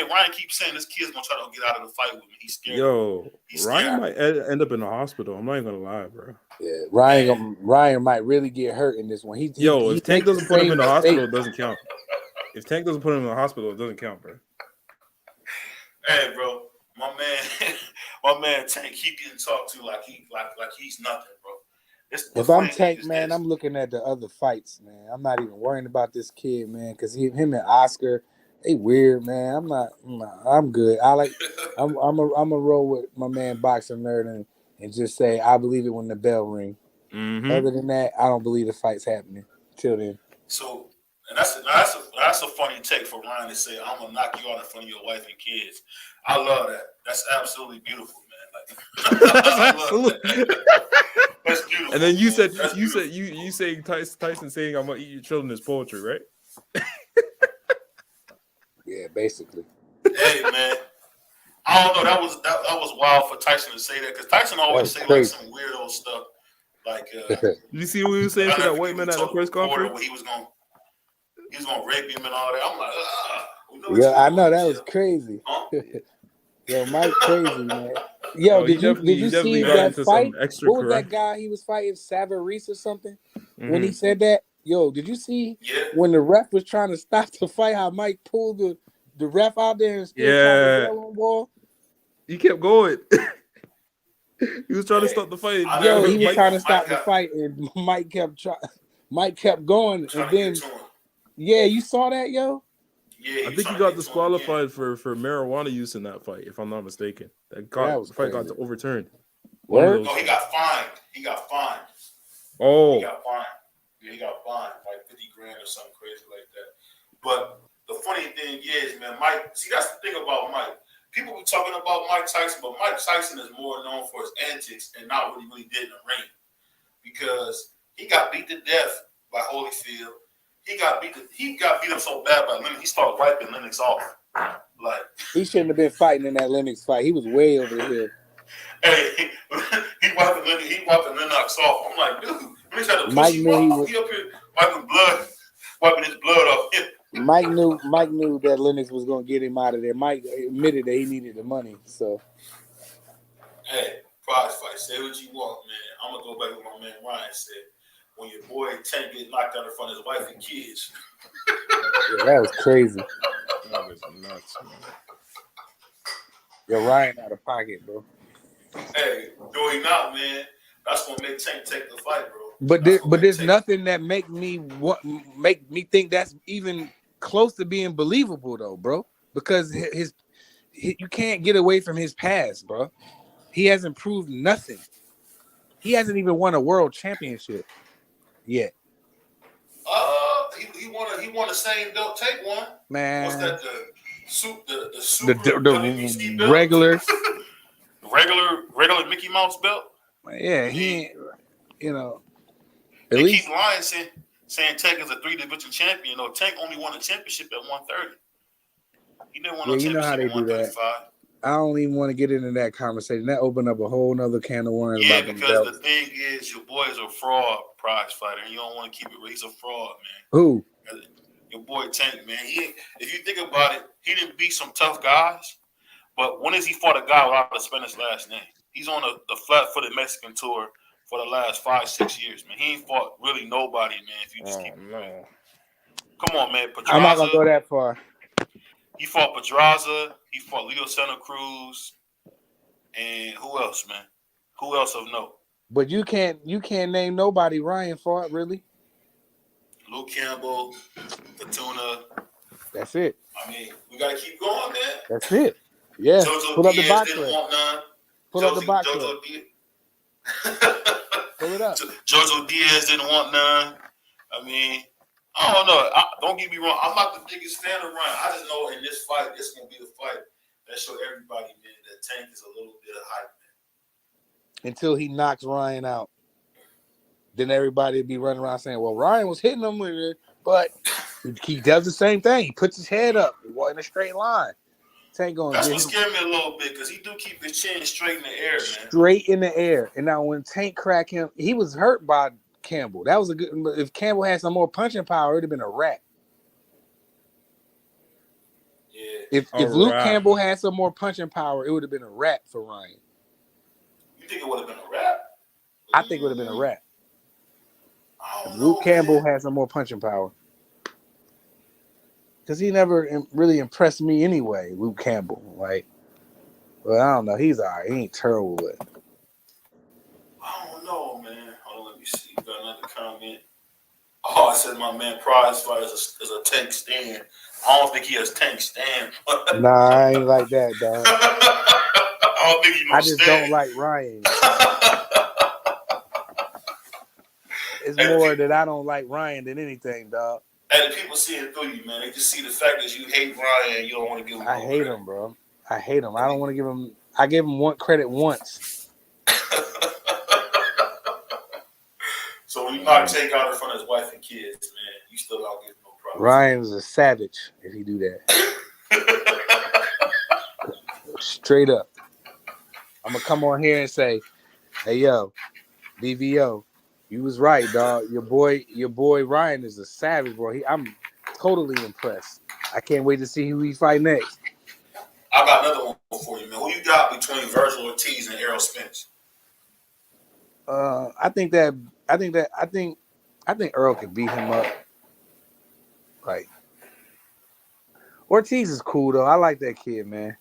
Ryan keeps saying this kid's gonna try to get out of the fight with me. He's scared. Yo, He's Ryan scared. might end up in the hospital. I'm not even gonna lie, bro. Yeah, Ryan might really get hurt in this one. If Tank doesn't put him in the hospital, it doesn't count. If Tank doesn't put him in the hospital, it doesn't count, bro. Hey, bro, my man Tank keep getting talked to like he's nothing, bro. If I'm Tank, man, I'm looking at the other fights, man. I'm not even worrying about this kid, man, because him and Oscar, they weird, man. I'm good. I'm a roll with my man Boxer Nerd and just say I believe it when the bell ring. Mm-hmm. Other than that, I don't believe the fight's happening. Till then. So, and that's a funny take for Ryan to say, I'm gonna knock you out in front of your wife and kids. I love that. That's absolutely beautiful, man. Like, absolutely. That's beautiful. And then you man. said you saying Tyson saying I'm gonna eat your children is poetry, right? Yeah, basically. Hey, man. I don't know. That was wild for Tyson to say that because Tyson always say like some weirdo stuff. Like, you see what he was saying to that white man at the press conference? He was gonna rape him and all that. I'm like, yeah, I know that was crazy. Huh? Yo, Mike, crazy man. Yo, did you see that fight? What was that guy he was fighting, Savarese or something? Mm-hmm. When he said that, yo, did you see when the ref was trying to stop the fight? How Mike pulled the ref out there and still tried to yell on wall? He kept going. He was trying to stop the fight. Yo, he was trying to stop the fight, and Mike kept going, and then you saw that, yo. Yeah, I think he got disqualified for marijuana use in that fight, if I'm not mistaken. The fight got overturned. No, he got fined. Oh. He got fined. Yeah, he got fined like $50,000 or something crazy like that. But the funny thing is, man, Mike. See, that's the thing about Mike. People be talking about Mike Tyson, but Mike Tyson is more known for his antics and not what he really did in the ring. Because he got beat to death by Holyfield. He got beat up so bad by Lennox, he started wiping Lennox off. Like he shouldn't have been fighting in that Lennox fight. He was way over here. Hey, he wiping Lennox off. I'm like, dude, Lennox had to Mike push him knew off. he was He up here wiping his blood off him. Mike knew that Lennox was gonna get him out of there. Mike admitted that he needed the money. So, hey, prize fight. Say what you want, man. I'm gonna go back to what my man Ryan said. When your boy Tank get knocked out in front of his wife and kids. Yeah, that was crazy. That was nuts, man. Yo, Ryan out of pocket, bro. Hey, no, he not, man. That's gonna make Tank take the fight, bro. But there's nothing that make me think that's even close to being believable though, bro. Because you can't get away from his past, bro. He hasn't proved nothing. He hasn't even won a world championship yet. He won the same belt Tank won. Man, what's that? The super WBC belt, regular. regular Mickey Mouse belt. Yeah, he ain't. You know, at They least keep lying saying Tank is a 3-division champion. No, Tank only won a championship at 130. He didn't win yeah, no you know how championship they at do that. 135. I don't even want to get into that conversation. That opened up a whole nother can of worms Yeah, about them because belts. the thing is, your boy is a fraud prize fighter, and you don't want to keep it real. He's a fraud, man. Who? Your boy Tank, man. If you think about it, he didn't beat some tough guys, but when has he fought a guy without a Spanish last name? He's on the flat-footed Mexican tour for the last 5-6 years, man. He ain't fought really nobody, man. If you just keep it real. Come on, man. I'm not gonna Pedraza. go that far. He fought Pedraza. He fought Leo Santa Cruz. And who else, man? Who else of note? But you can't name nobody Ryan fought, really. Luke Campbell, Fortuna. That's it. I mean, we gotta keep going, man. That's it. Yeah. JoJo Pull up the Diaz box didn't score. want none. Pull up the box score. JoJo Diaz. Pull it up. JoJo Diaz didn't want none. I mean, I don't know. Don't get me wrong. I'm not the biggest fan of Ryan. I just know in this fight, it's gonna be the fight that show everybody, man, that Tank is a little bit of hype, man. Until he knocks Ryan out. Then everybody would be running around saying, well, Ryan was hitting him with it, but he does the same thing. He puts his head up in a straight line. Tank going That's what scared me a little bit because he do keep his chin straight in the air, man. Straight in the air. And now when Tank cracked him, he was hurt by Campbell. That was a good. If Campbell had some more punching power, it would have been a wrap. Yeah. If Luke Campbell had some more punching power, it would have been a wrap for Ryan. You think it would have been a wrap? I think it would have been a wrap. If Luke Campbell had some more punching power. Because he never really impressed me anyway, Luke Campbell. Like, well, I don't know. He's all right. He ain't terrible, but I don't know, man. Hold on, let me see. Got another comment. Oh, I said my man Prize Fight is a Tank stand. I don't think he has Tank stand. nah, I ain't like that, dog. I don't think he I just don't like Ryan. It's more that I don't like Ryan than anything, dog. And the people see it through you, man. They just see the fact that you hate Ryan and you don't want to give him I hate him, bro. I hate him. I don't want to give him. I gave him one credit once. So when you knock Tank out in front of his wife and kids, man, you still don't give him no problem. Ryan's a savage if he do that. Straight up. I'm gonna come on here and say, hey yo, BVO, you was right, dog. Your boy Ryan is a savage, bro. I'm totally impressed. I can't wait to see who he fight next. I got another one for you, man. Who you got between Virgil Ortiz and Errol Spence? I think Earl could beat him up. Like, Ortiz is cool though. I like that kid, man.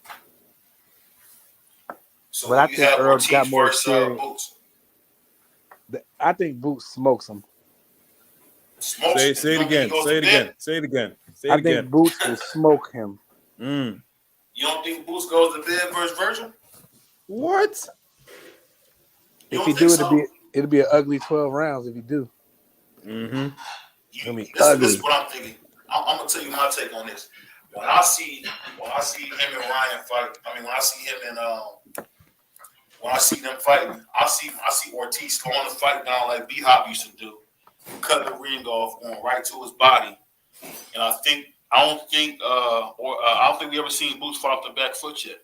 So but I think Earl got more experience. Boots. I think Boots smokes him. Say it again. Say it again. I think Boots will smoke him. You don't think Boots goes to bed versus Virgil? What? If he do, it'll be an ugly 12 rounds if he do. This is what I'm thinking. I'm gonna tell you my take on this. When I see him and Ryan fight, when I see them fighting, I see Ortiz slowing the fight down like B-Hop used to do, cut the ring off, going right to his body. And I don't think we ever seen Boots fight off the back foot yet.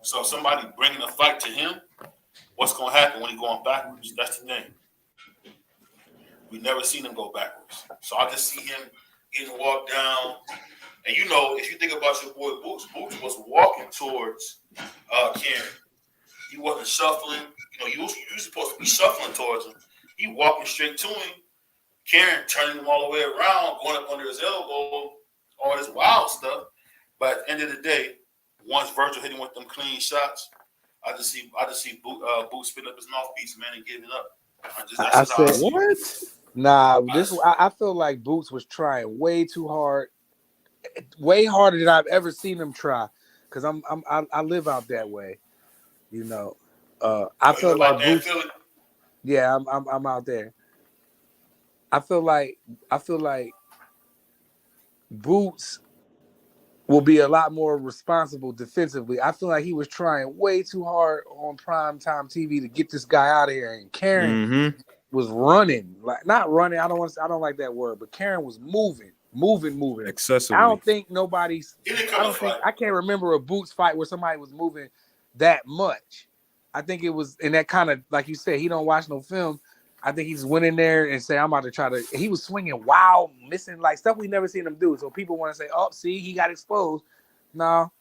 So if somebody bringing the fight to him, what's gonna happen when he going backwards? That's the thing. We never seen him go backwards. So I just see him getting walked down. And if you think about your boy Boots was walking towards Karen. He wasn't shuffling. You was supposed to be shuffling towards him. He walking straight to him. Karen turning him all the way around, going up under his elbow, all this wild stuff. But at the end of the day, once Virgil hit him with them clean shots, I just see Boots spit up his mouthpiece, man, and give it up. I said what? Nah, I feel like Boots was trying way too hard, way harder than I've ever seen him try. Cause I live out that way, I feel like Boots. Yeah, I'm out there. I feel like Boots will be a lot more responsible defensively. I feel like he was trying way too hard on primetime TV to get this guy out of here. And Karen was running, like not running. I don't like that word, but Karen was moving. Excessively. I don't think nobody's. He didn't come to fight. I can't remember a Boots fight where somebody was moving that much. I think it was in that kind of, like you said, he don't watch no film. I think he just went in there and said, I'm about to try to. He was swinging wild, missing like stuff we never seen him do. So people want to say, oh, see, he got exposed. No,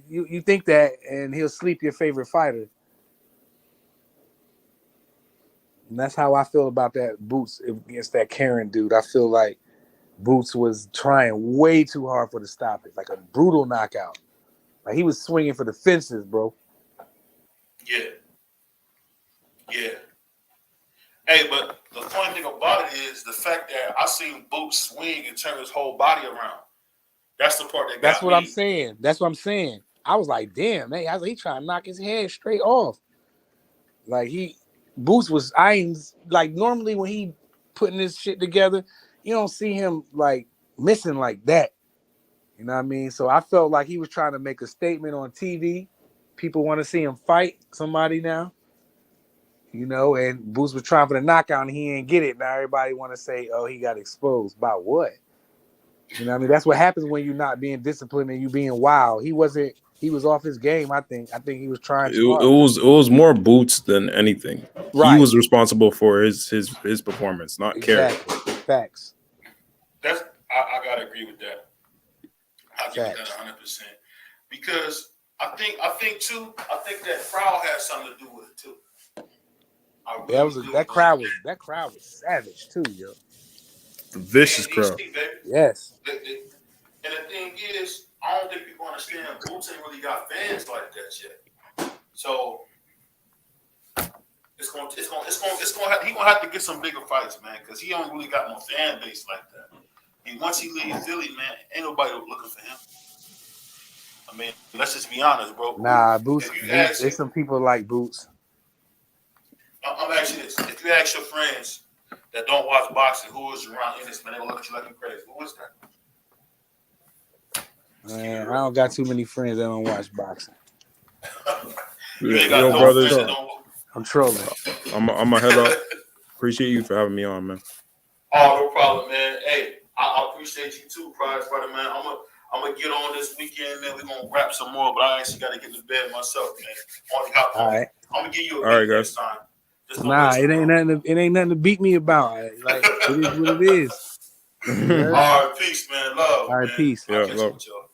you think that, and he'll sleep your favorite fighter. And that's how I feel about that Boots against that Karen dude. I feel like Boots was trying way too hard for the stoppage, like a brutal knockout. Like he was swinging for the fences, bro. Yeah. Hey, but the funny thing about it is the fact that I seen Boots swing and turn his whole body around. That's the part that got That's what me. I'm saying. I was like, damn, man. I was like, he trying to knock his head straight off. Like Boots was, like normally when he putting this shit together, you don't see him like missing like that. You know what I mean? So I felt like he was trying to make a statement on TV. People want to see him fight somebody now. You know, and Boots was trying for the knockout and he didn't get it. Now everybody want to say, oh, he got exposed. About what? You know what I mean? That's what happens when you're not being disciplined and you being wild. He was off his game, I think. I think he was trying to. It was more Boots than anything. Right. He was responsible for his performance, not Exactly. Karen. Facts. I gotta agree with that. I give it that Facts. 100%. Because I think that crowd has something to do with it too. That crowd was savage too, yo. The vicious crowd. Yes. And the thing is, I don't think people understand Boots ain't really got fans like that yet. So he gonna have to get some bigger fights, man, because he don't really got no fan base like that. And once he leaves Philly, man, ain't nobody looking for him. I mean, let's just be honest, bro. Nah, Boots. There's some people like Boots. I'm asking this: if you ask your friends that don't watch boxing, who is around in this, man, they gonna look at you like you're crazy. Who is that? Man, I don't got too many friends that don't watch boxing. You ain't got Yo, no brothers, friends that don't. I'm trolling. I'm gonna head up. Appreciate you for having me on, man. Oh, no problem, man. Hey, I appreciate you too, Prize Fighter, man. I'm gonna get on this weekend, man. We're gonna wrap some more, but I actually gotta get to bed myself, man. All right. I'm gonna give you a All right, beat guys. next time. Nah, it ain't nothing to beat me about. Like it is what it is. All right, peace, man. Love. All right, man. peace. I'll Yeah, catch love. up with y'all.